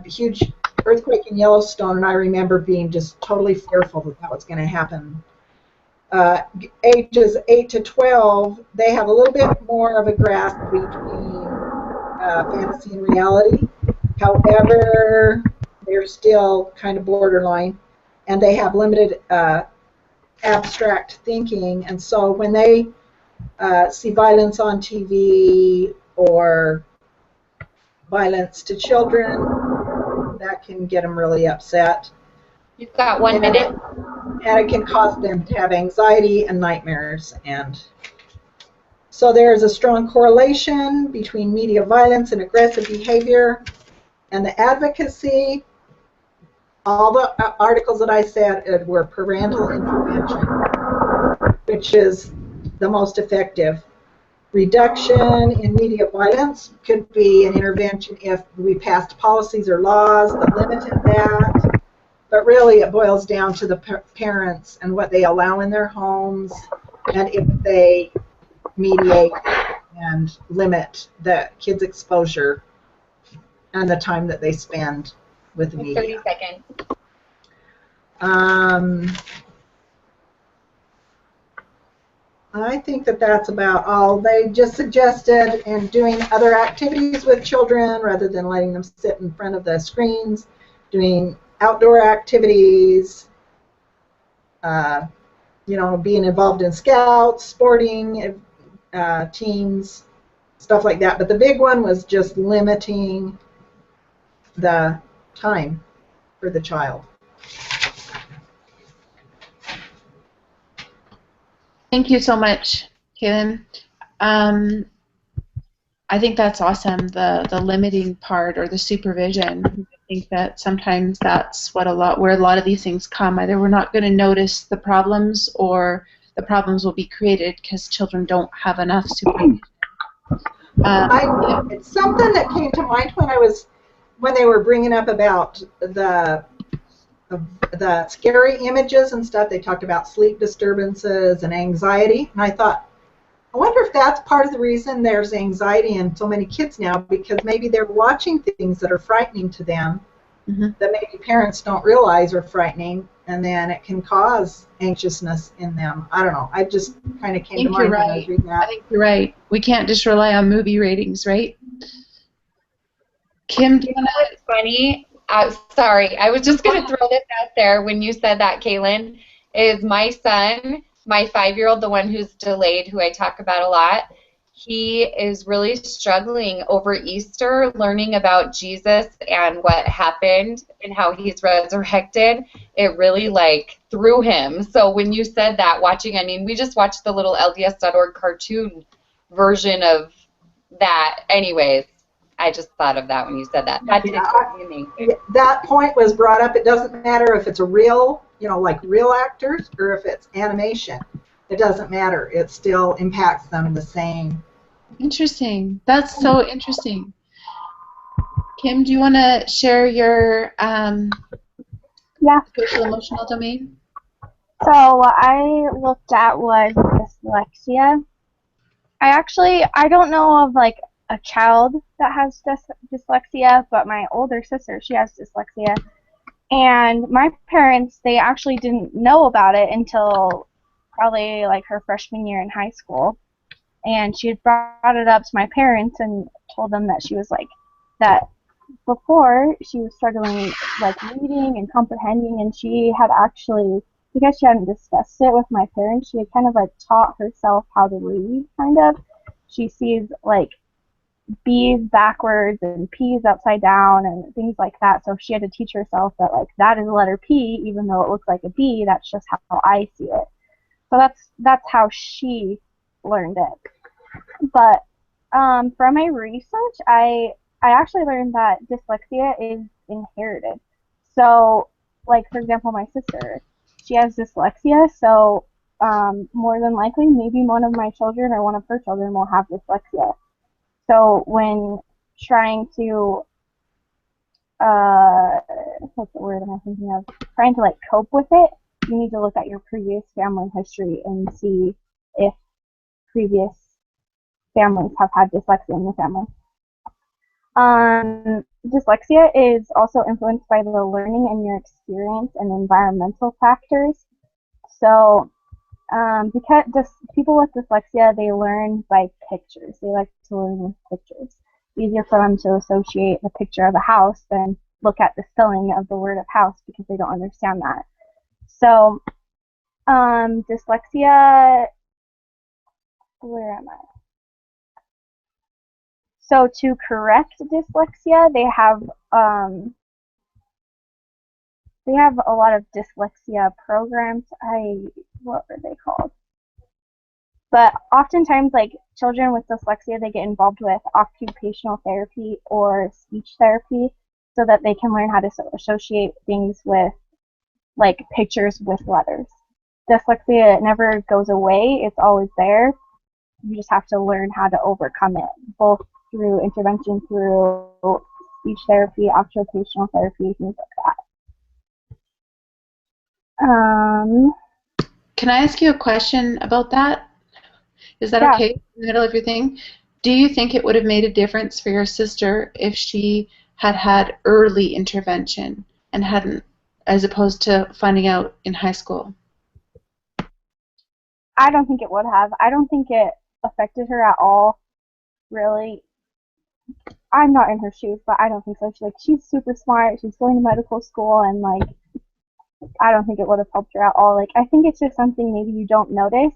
huge earthquake in Yellowstone, and I remember being just totally fearful that was going to happen. Ages 8 to 12, they have a little bit more of a grasp between fantasy and reality. However, they're still kind of borderline, and they have limited abstract thinking, and so when they see violence on TV or violence to children, that can get them really upset. You've got 1 minute. And it can cause them to have anxiety and nightmares. And so there is a strong correlation between media violence and aggressive behavior and the advocacy. All the articles that I said were parental intervention, which is the most effective. Reduction in media violence could be an intervention if we passed policies or laws that limited that. But really, it boils down to the parents and what they allow in their homes, and if they mediate and limit the kids' exposure and the time that they spend with the media. 30 seconds. I think that's about all. They just suggested in doing other activities with children rather than letting them sit in front of the screens, doing outdoor activities, being involved in scouts, sporting teams, stuff like that. But the big one was just limiting the time for the child. Thank you so much, Kaylin. I think that's awesome, the limiting part or the supervision. I think that sometimes that's where a lot of these things come. Either we're not going to notice the problems, or the problems will be created because children don't have enough supervision. It's something that came to mind when they were bringing up about the scary images and stuff. They talked about sleep disturbances and anxiety, and I thought, I wonder if that's part of the reason there's anxiety in so many kids now, because maybe they're watching things that are frightening to them, that maybe parents don't realize are frightening, and then it can cause anxiousness in them. I don't know. I just kind of came to mind when I was reading that. I think you're right. We can't just rely on movie ratings, right? Kim, do you want to? It's funny. Sorry, I was just going to throw this out there when you said that, Kaylin, is my son, my 5-year-old, the one who's delayed, who I talk about a lot, he is really struggling over Easter, learning about Jesus and what happened and how he's resurrected. It really like threw him. So when you said that, watching, I mean, we just watched the little LDS.org cartoon version of that. Anyways, I just thought of that when you said that. That did amazing. That point was brought up. It doesn't matter if it's a real, like real actors, or if it's animation. It doesn't matter. It still impacts them the same. Interesting. That's so interesting. Kim, do you want to share your social emotional domain? So what I looked at was dyslexia. I don't know of like a child that has dyslexia, but my older sister, she has dyslexia. And my parents, they actually didn't know about it until probably like her freshman year in high school. And she had brought it up to my parents and told them that she was like, that before she was struggling like reading and comprehending, and she had actually, because she hadn't discussed it with my parents, she had kind of like taught herself how to read, kind of. She sees like B's backwards and P's upside down and things like that, so she had to teach herself that like that is the letter P, even though it looks like a B, that's just how I see it. So that's how she learned it. But from my research, I actually learned that dyslexia is inherited. So, like for example, my sister, she has dyslexia, so more than likely, maybe one of my children or one of her children will have dyslexia. So when trying to, what's the word am I thinking of? Trying to like cope with it, you need to look at your previous family history and see if previous families have had dyslexia in the family. Dyslexia is also influenced by the learning and your experience and environmental factors. So because people with dyslexia, they learn by pictures. They like to learn with pictures. It's easier for them to associate the picture of a house than look at the spelling of the word of house because they don't understand that. So dyslexia, where am I? So to correct dyslexia, they have a lot of dyslexia programs. What are they called? But oftentimes, like children with dyslexia, they get involved with occupational therapy or speech therapy so that they can learn how to associate things with, like pictures with letters. Dyslexia never goes away; it's always there. You just have to learn how to overcome it, both through intervention, through speech therapy, occupational therapy, things like that. Can I ask you a question about that? Is that okay in the middle of your thing? Do you think it would have made a difference for your sister if she had had early intervention and hadn't, as opposed to finding out in high school? I don't think it would have. I don't think it affected her at all, really. I'm not in her shoes, but I don't think so. She's super smart. She's going to medical school, and like, I don't think it would have helped her at all. Like, I think it's just something maybe you don't notice.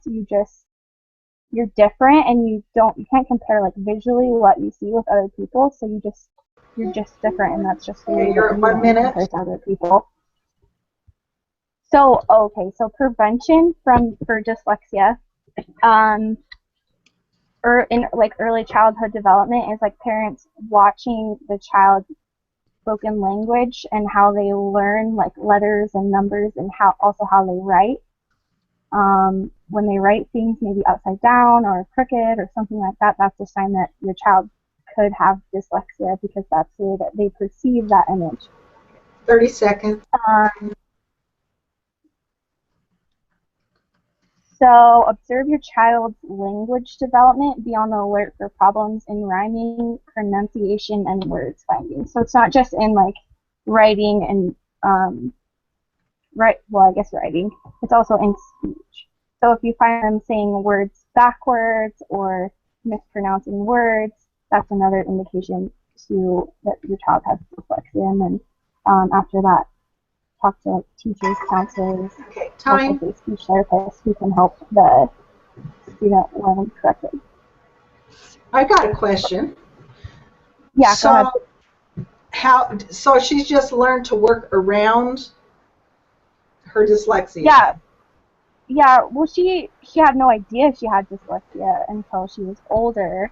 You're different, and you can't compare like visually what you see with other people. So you're just different, and that's just the way that you compare to other people. So prevention for dyslexia, or in like early childhood development is like parents watching the child's spoken language and how they learn like letters and numbers and how they write. When they write things maybe upside down or crooked or something like that, that's a sign that your child could have dyslexia because that's the way that they perceive that image. 30 seconds. So observe your child's language development. Be on the alert for problems in rhyming, pronunciation, and words finding. So it's not just in like writing and writing. It's also in speech. So if you find them saying words backwards or mispronouncing words, that's another indication that your child has dyslexia. And then after that, talk to like teachers, counselors, speech therapists who can help the student learn correctly. I got a question. Yeah, go ahead. So she's just learned to work around her dyslexia? Yeah. Well, she had no idea she had dyslexia until she was older,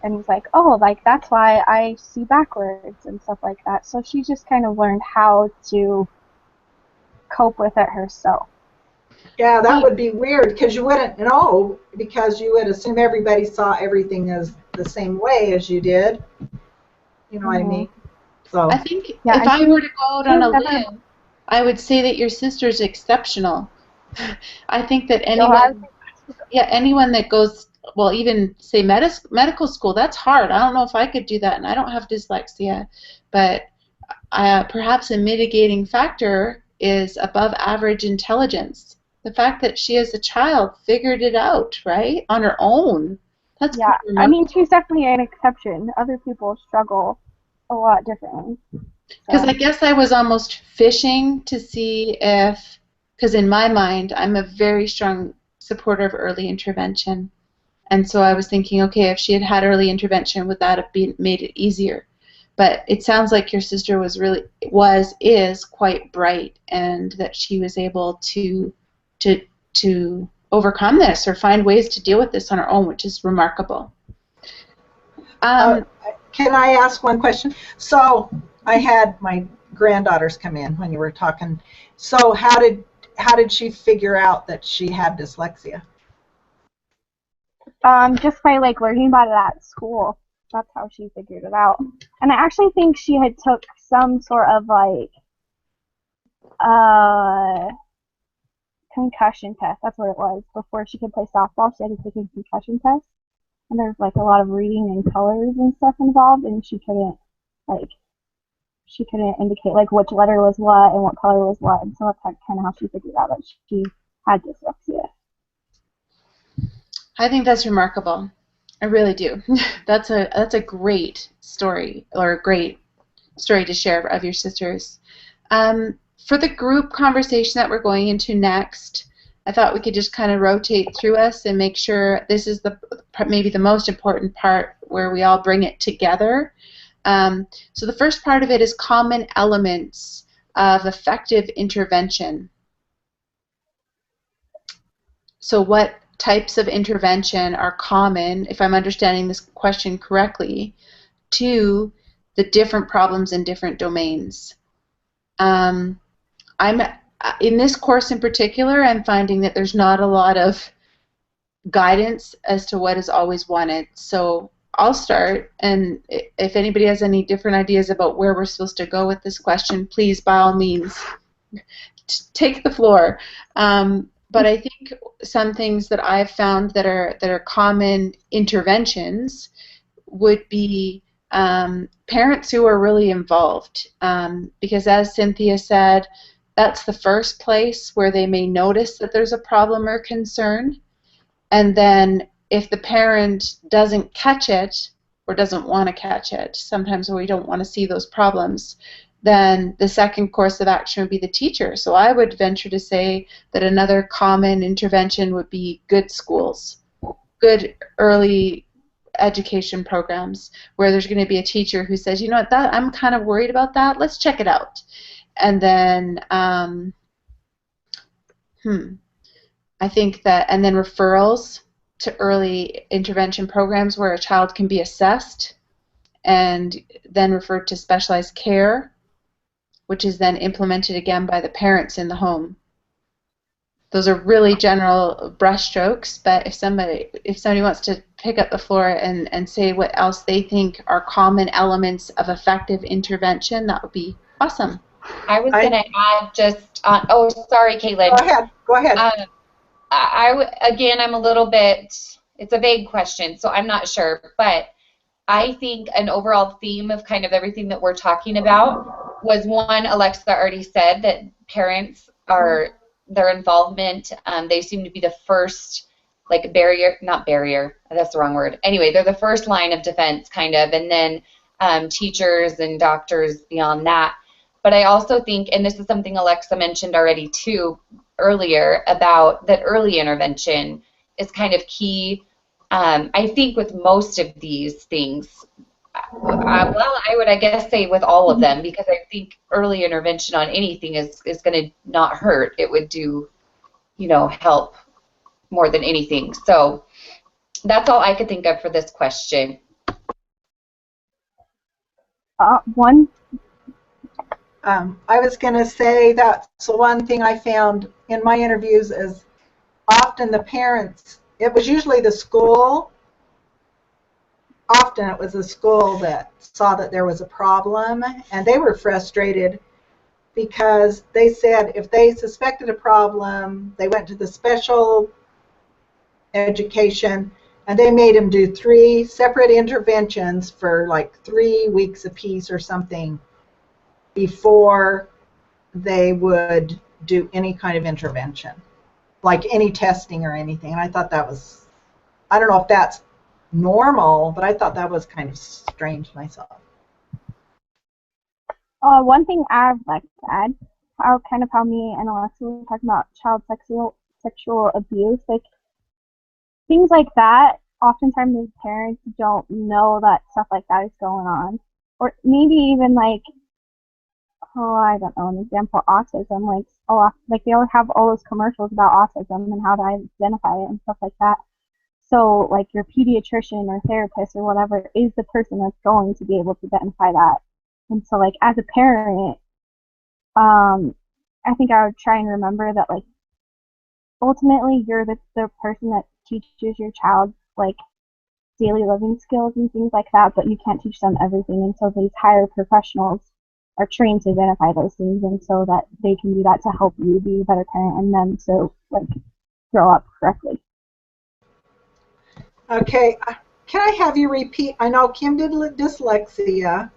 and was like, oh, like that's why I see backwards and stuff like that. So she just kind of learned how to cope with it herself. Yeah, that would be weird because you wouldn't know, because you would assume everybody saw everything as the same way as you did. You know what I mean? So I think Yeah, if and I were to go out on a was never. limb, I would say that your sister's exceptional. I think that So I was anyone that goes, well, even say medical school, that's hard. I don't know if I could do that, and I don't have dyslexia, but perhaps a mitigating factor is above average intelligence. The fact that she, as a child, figured it out, right, on her own. That's Yeah, pretty I mean, remarkable. she's definitely an exception. Other people struggle a lot differently. Because So I guess I was almost fishing to see if, because in my mind, I'm a very strong supporter of early intervention. And so I was thinking, okay, if she had had early intervention, would that have made it easier? But it sounds like your sister is quite bright, and that she was able to to overcome this or find ways to deal with this on her own, which is remarkable. can I ask one question? So I had my granddaughters come in when you were talking. So how did she figure out that she had dyslexia? just by like learning about it at school, that's how she figured it out. And I actually think she had took some sort of like uh concussion test. That's what it was. Before she could play softball, she had to take a concussion test. And there's like a lot of reading and colors and stuff involved, and like she couldn't indicate like which letter was what and what color was what. And so that's kind of how she figured out that she had dyslexia. I think that's remarkable. I really do. That's a great story, or a great story to share of your sisters. For the group conversation that we're going into next, I thought we could just kind of rotate through us and make sure this is maybe the most important part where we all bring it together. So the first part of it is common elements of effective intervention. So what types of intervention are common, if I'm understanding this question correctly, to the different problems in different domains? I'm in this course in particular, I'm finding that there's not a lot of guidance as to what is always wanted. So I'll start, and if anybody has any different ideas about where we're supposed to go with this question, please, by all means, take the floor. But I think some things that I've found that are common interventions would be parents who are really involved, because as Cynthia said, that's the first place where they may notice that there's a problem or concern, and then if the parent doesn't catch it or doesn't want to catch it, sometimes we don't want to see those problems, then the second course of action would be the teacher. So I would venture to say that another common intervention would be good schools, good early education programs, where there's going to be a teacher who says, you know what, that I'm kind of worried about that, let's check it out. And then I think that, and then referrals to early intervention programs where a child can be assessed and then referred to specialized care, which is then implemented again by the parents in the home. Those are really general brushstrokes, but if somebody wants to pick up the floor and say what else they think are common elements of effective intervention, that would be awesome. I was going to add just on, oh, sorry, Caitlin. Go ahead. Again, I'm a little bit, it's a vague question, so I'm not sure, but I think an overall theme of kind of everything that we're talking about was one, Alexa already said that parents are, their involvement, they seem to be the first, like not barrier, that's the wrong word. Anyway, they're the first line of defense kind of, and then teachers and doctors beyond that. But I also think, and this is something Alexa mentioned already too earlier, about that early intervention is kind of key I think with most of these things, well, I guess say with all of them, because I think early intervention on anything is going to not hurt. It would do, help more than anything. So that's all I could think of for this question. One. I was going to say that's the one thing I found in my interviews is often the parents, it was usually the school, often it was the school that saw that there was a problem, and they were frustrated because they said if they suspected a problem, they went to the special education, and they made them do 3 separate interventions for like 3 weeks apiece or something before they would do any kind of intervention, like any testing or anything. And I thought that was, I don't know if that's normal, but I thought that was kind of strange myself. One thing I'd like to add, how me and Alexa were talking about child sexual abuse, like things like that. Oftentimes, the parents don't know that stuff like that is going on, or maybe even like, I don't know, an example, autism. Like they always have all those commercials about autism and how to identify it and stuff like that. So like your pediatrician or therapist or whatever is the person that's going to be able to identify that. And so like as a parent, I think I would try and remember that like ultimately you're the person that teaches your child like daily living skills and things like that, but you can't teach them everything. And so these higher professionals are trained to identify those things, and so that they can do that to help you be a better parent and then to like grow up correctly. Okay, can I have you repeat? I know Kim did dyslexia.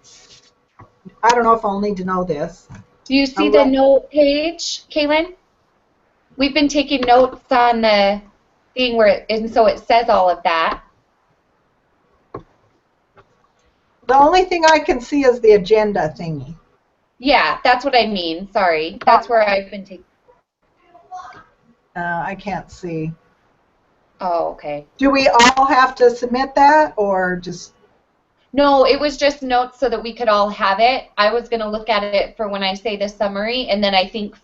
I don't know if I'll need to know this. Do you see the note page, Kaylin? We've been taking notes on the thing and so it says all of that. The only thing I can see is the agenda thingy. Yeah, that's what I mean. Sorry. That's where I've been taking. I can't see. Oh, okay. Do we all have to submit that, or just? No, it was just notes so that we could all have it. I was going to look at it for when I say the summary, and then I think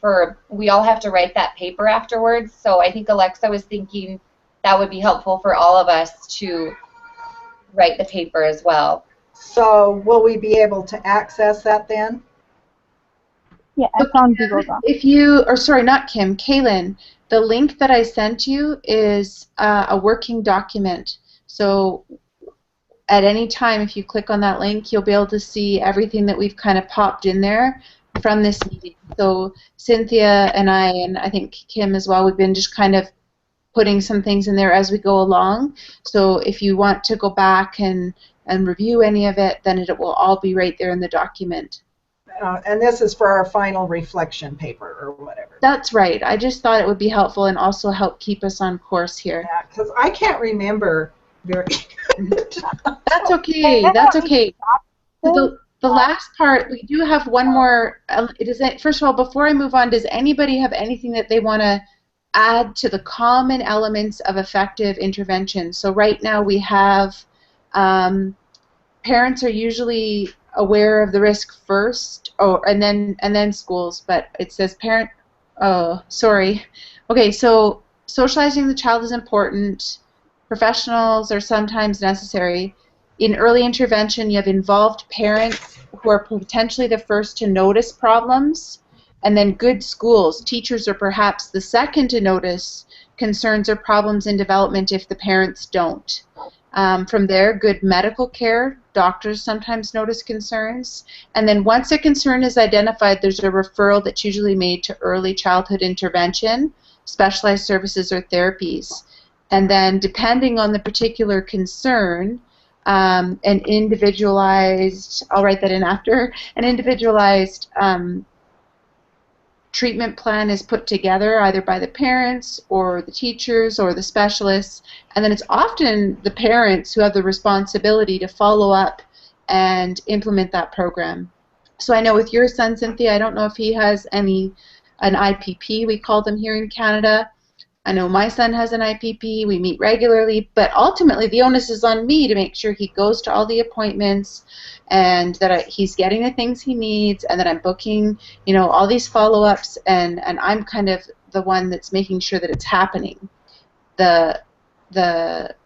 we all have to write that paper afterwards. So I think Alexa was thinking that would be helpful for all of us to write the paper as well. So will we be able to access that then? Yeah, it's on Google Docs. Kaylin, the link that I sent you is a working document. So at any time, if you click on that link, you'll be able to see everything that we've kind of popped in there from this meeting. So Cynthia and I think Kim as well, we've been just kind of putting some things in there as we go along. So if you want to go back and review any of it, then it will all be right there in the document. And this is for our final reflection paper or whatever. That's right. I just thought it would be helpful and also help keep us on course here. Yeah, because I can't remember very good. That's okay. That's okay. The last part, we do have one more. First of all, before I move on, does anybody have anything that they want to add to the common elements of effective intervention? So right now we have parents are usually aware of the risk first, and then schools. But it says parent. Oh, sorry. Okay, so socializing the child is important. Professionals are sometimes necessary. In early intervention, you have involved parents who are potentially the first to notice problems, and then good schools. Teachers are perhaps the second to notice concerns or problems in development if the parents don't. From there, good medical care. Doctors sometimes notice concerns. And then once a concern is identified, there's a referral that's usually made to early childhood intervention, specialized services, or therapies. And then depending on the particular concern, an individualized, I'll write that in after, an individualized treatment plan is put together either by the parents or the teachers or the specialists, and then it's often the parents who have the responsibility to follow up and implement that program. So I know with your son, Cynthia, I don't know if he has an IPP, we call them here in Canada, I know my son has an IPP. We meet regularly, but ultimately the onus is on me to make sure he goes to all the appointments and that he's getting the things he needs and that I'm booking, all these follow-ups and I'm kind of the one that's making sure that it's happening. The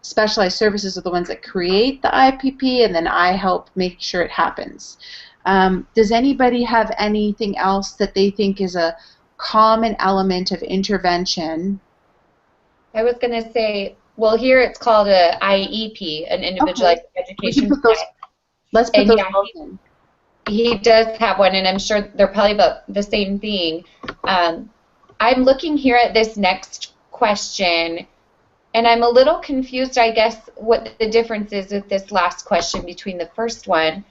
specialized services are the ones that create the IPP, and then I help make sure it happens. Does anybody have anything else that they think is a common element of intervention? I was going to say, well, here it's called a IEP, an individualized education plan. Let's put And those yeah, both in. He does have one, and I'm sure they're probably about the same thing. I'm looking here at this next question, and I'm a little confused, I guess, what the difference is with this last question between the first one.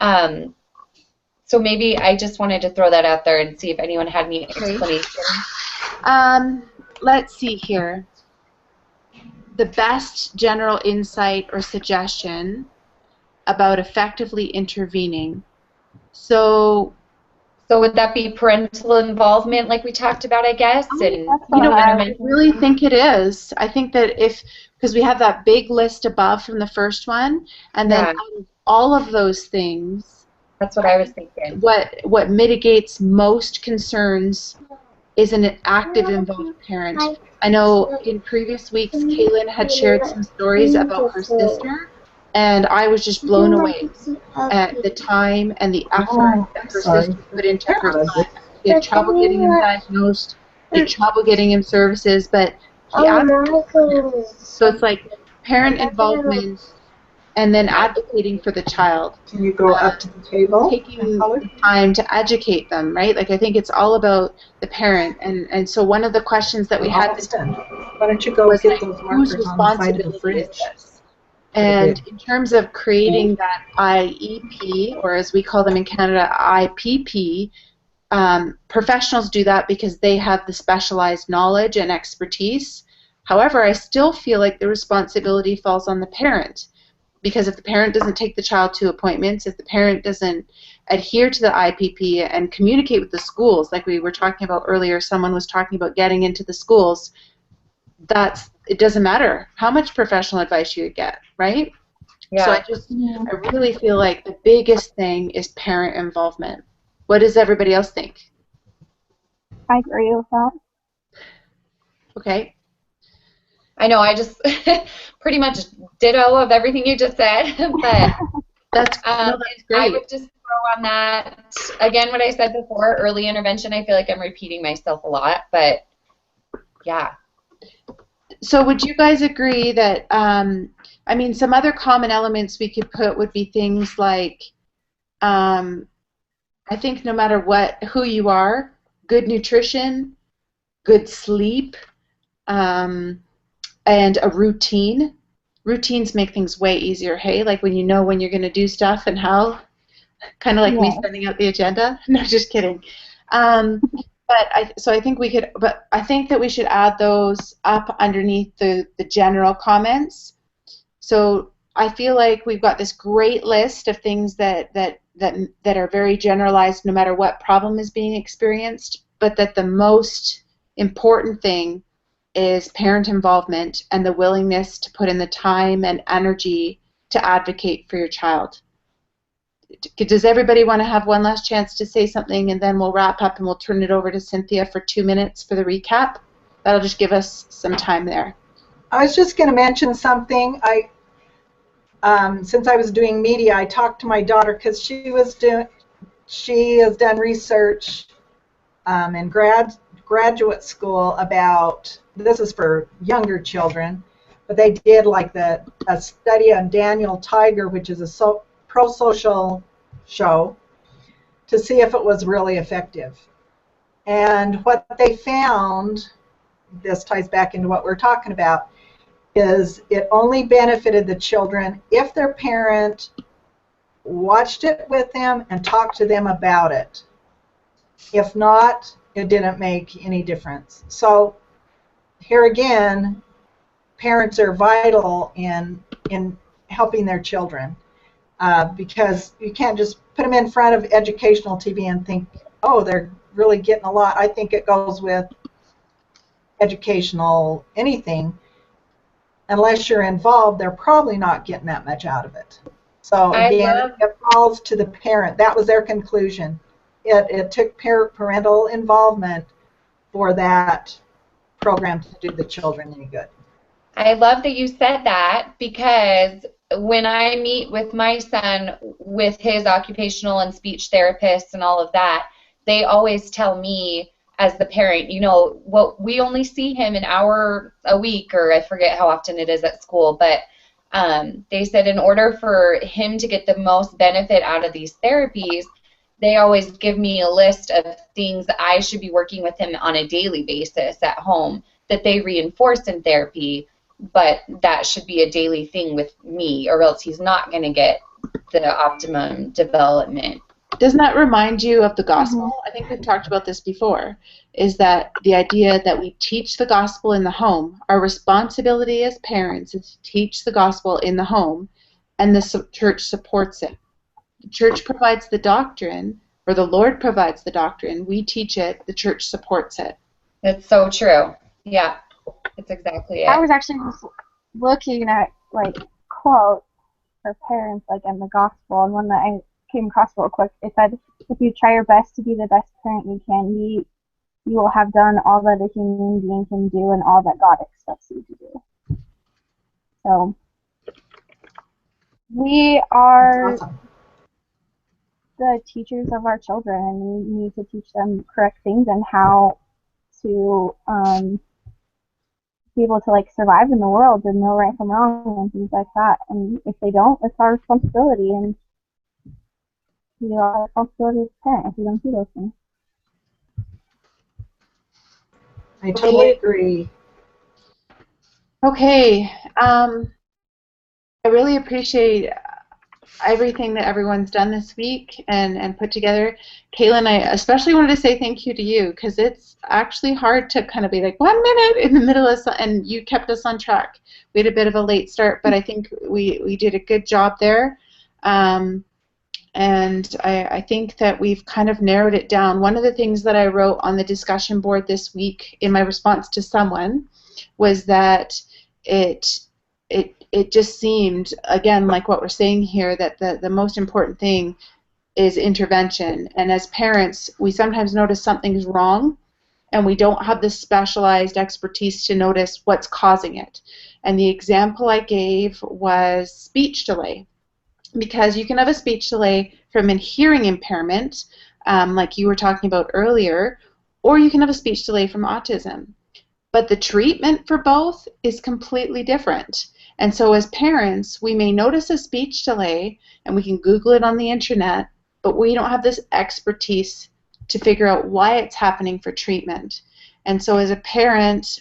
So maybe I just wanted to throw that out there and see if anyone had any explanation. Let's see here. The best general insight or suggestion about effectively intervening. So would that be parental involvement, like we talked about, I guess? And I really think it is. I think that because we have that big list above from the first one, and then out of all of those things, that's what I was thinking. What mitigates most concerns is an active, involved parent. I know in previous weeks, Kaylin had shared some stories about her sister, and I was just blown away at the time and the effort that her sister put into her son. She had trouble getting him diagnosed, she had trouble getting him services, but he advocated. So it's like parent involvement and then advocating for the child. Can you go up to the table? Taking the time to educate them, right? Like I think it's all about the parent. And so one of the questions that we had why don't you go get those markers on the side of the fridge? And in terms of creating that IEP, or as we call them in Canada, IPP, professionals do that because they have the specialized knowledge and expertise. However, I still feel like the responsibility falls on the parent, because if the parent doesn't take the child to appointments, if the parent doesn't adhere to the IPP and communicate with the schools, like we were talking about earlier, someone was talking about getting into the schools, it doesn't matter how much professional advice you get, right? Yeah. So I really feel like the biggest thing is parent involvement. What does everybody else think? I agree with that. Okay. I know, I just pretty much ditto of everything you just said, but that's great. I would just throw on that, again, what I said before, early intervention. I feel like I'm repeating myself a lot, but yeah. So would you guys agree that, some other common elements we could put would be things like, I think no matter who you are, good nutrition, good sleep, and a routine. Routines make things way easier, hey? Like when you know when you're going to do stuff and how, kind of like me sending out the agenda. No, just kidding. I think that we should add those up underneath the general comments. So I feel like we've got this great list of things that are very generalized no matter what problem is being experienced, but that the most important thing is parent involvement and the willingness to put in the time and energy to advocate for your child. Does everybody want to have one last chance to say something, and then we'll wrap up and we'll turn it over to Cynthia for 2 minutes for the recap? That'll just give us some time there. I was just going to mention something. Since I was doing media, I talked to my daughter because she has done research in graduate school about, this is for younger children, but they did like a study on Daniel Tiger, which is a pro-social show, to see if it was really effective. And what they found, this ties back into what we're talking about, is it only benefited the children if their parent watched it with them and talked to them about it. If not, it didn't make any difference. So here again, parents are vital in helping their children, because you can't just put them in front of educational TV and think, oh, they're really getting a lot. I think it goes with educational anything, unless you're involved, they're probably not getting that much out of it. So I again, love it falls to the parent. That was their conclusion. It took parental involvement for that program to do the children any good. I love that you said that, because when I meet with my son with his occupational and speech therapists and all of that, they always tell me as the parent, you know, well, we only see him an hour a week, or I forget how often it is at school, but they said in order for him to get the most benefit out of these therapies, they always give me a list of things that I should be working with him on a daily basis at home that they reinforce in therapy, but that should be a daily thing with me, or else he's not going to get the optimum development. Doesn't that remind you of the gospel? I think we've talked about this before, is that the idea that we teach the gospel in the home. Our responsibility as parents is to teach the gospel in the home, and the church supports it. The church provides the doctrine, or the Lord provides the doctrine. We teach it, the church supports it. That's so true. Yeah, that's exactly it. I was actually just looking at like quotes for parents like in the gospel, and one that I came across real quick, it said, "If you try your best to be the best parent you can be, you will have done all that a human being can do and all that God expects you to do." So we are That's awesome. the teachers of our children, and we need to teach them correct things and how to be able to like survive in the world and know right from wrong and things like that. And if they don't, it's our responsibility, and we are our responsibility as a parent if we don't do those things. I totally agree. Okay, I really appreciate everything that everyone's done this week and put together. Kaylin, I especially wanted to say thank you to you, because it's actually hard to kind of be like 1 minute in the middle of, and you kept us on track. We had a bit of a late start, but I think we did a good job there. And I think that we've kind of narrowed it down. One of the things that I wrote on the discussion board this week in my response to someone was that it just seemed, again, like what we're saying here, that the most important thing is intervention. And as parents, we sometimes notice something's wrong, and we don't have the specialized expertise to notice what's causing it. And the example I gave was speech delay, because you can have a speech delay from a hearing impairment, like you were talking about earlier, or you can have a speech delay from autism. But the treatment for both is completely different. And so as parents, we may notice a speech delay, and we can Google it on the internet, but we don't have this expertise to figure out why it's happening for treatment. And so as a parent,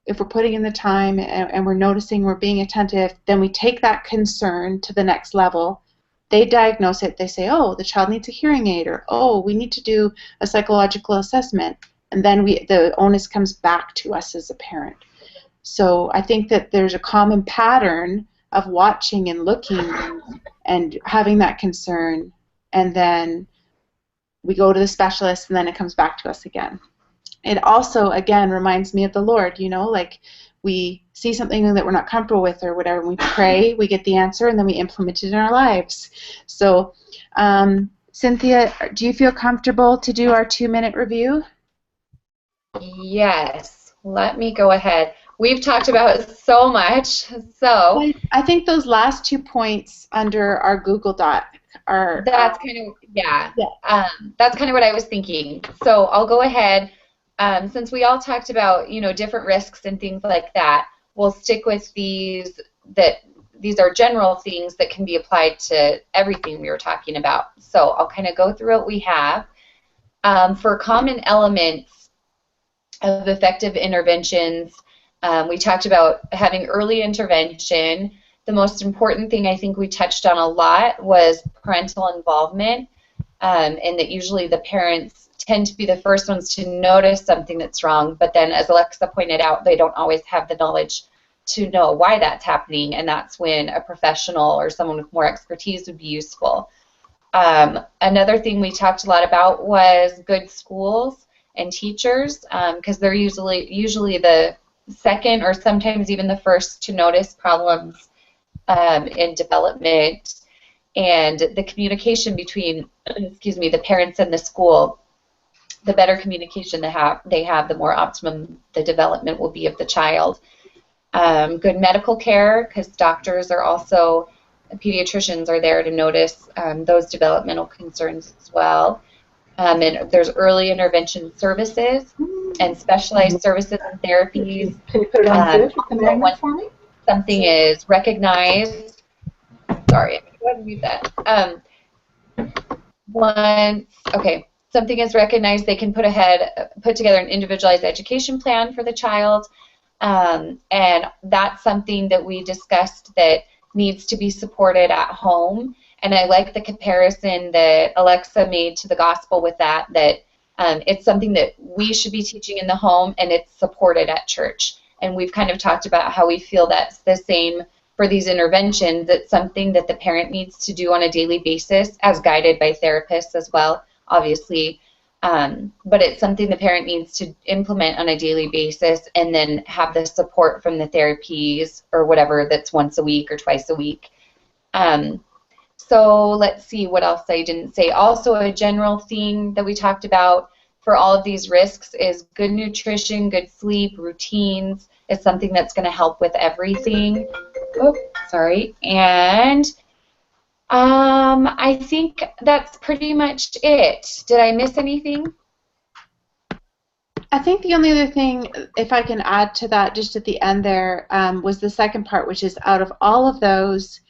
if we're putting in the time and we're noticing, we're being attentive, then we take that concern to the next level. They diagnose it. They say, oh, the child needs a hearing aid, or oh, we need to do a psychological assessment. And then the onus comes back to us as a parent. So I think that there's a common pattern of watching and looking and having that concern, and then we go to the specialist, and then it comes back to us again. It also, again, reminds me of the Lord, you know, like we see something that we're not comfortable with or whatever, and we pray, we get the answer, and then we implement it in our lives. So, Cynthia, do you feel comfortable to do our 2-minute review? Yes, let me go ahead. We've talked about so much, so I think those last 2 points under our Google Doc are. that's kind of, yeah. That's kind of what I was thinking. So I'll go ahead. Since we all talked about, you know, different risks and things like that, we'll stick with these, that these are general things that can be applied to everything we were talking about. So I'll kind of go through what we have. For common elements of effective interventions, we talked about having early intervention. The most important thing I think we touched on a lot was parental involvement, and that usually the parents tend to be the first ones to notice something that's wrong, but then, as Alexa pointed out, they don't always have the knowledge to know why that's happening, and that's when a professional or someone with more expertise would be useful. Another thing we talked a lot about was good schools and teachers, because they're usually the second or sometimes even the first to notice problems in development, and the communication between, excuse me, the parents and the school. The better communication they have, the more optimum the development will be of the child. Good medical care, because doctors are also, pediatricians are there to notice those developmental concerns as well. And there's early intervention services and specialized services and therapies. Can you put it on Zoom with the magnet for me? Something is recognized. Sorry, I'm going to go ahead and mute that. Okay, something is recognized, they can put together an individualized education plan for the child, and that's something that we discussed that needs to be supported at home. And I like the comparison that Alexa made to the gospel with that it's something that we should be teaching in the home, and it's supported at church. And we've kind of talked about how we feel that's the same for these interventions. It's something that the parent needs to do on a daily basis, as guided by therapists as well, obviously. But it's something the parent needs to implement on a daily basis, and then have the support from the therapies or whatever that's once a week or twice a week. So let's see what else I didn't say. Also, a general theme that we talked about for all of these risks is good nutrition, good sleep, routines. It's something that's going to help with everything. Oh, sorry. And I think that's pretty much it. Did I miss anything? I think the only other thing, if I can add to that just at the end there, was the second part, which is out of all of those,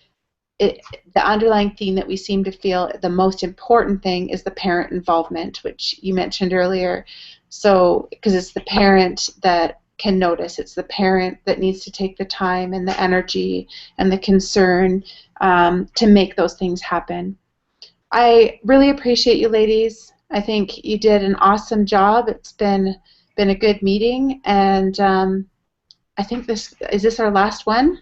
the underlying theme that we seem to feel the most important thing is the parent involvement, which you mentioned earlier. So, because it's the parent that can notice, it's the parent that needs to take the time and the energy and the concern to make those things happen. I really appreciate you ladies. I think you did an awesome job. It's been a good meeting, and I think is this our last one?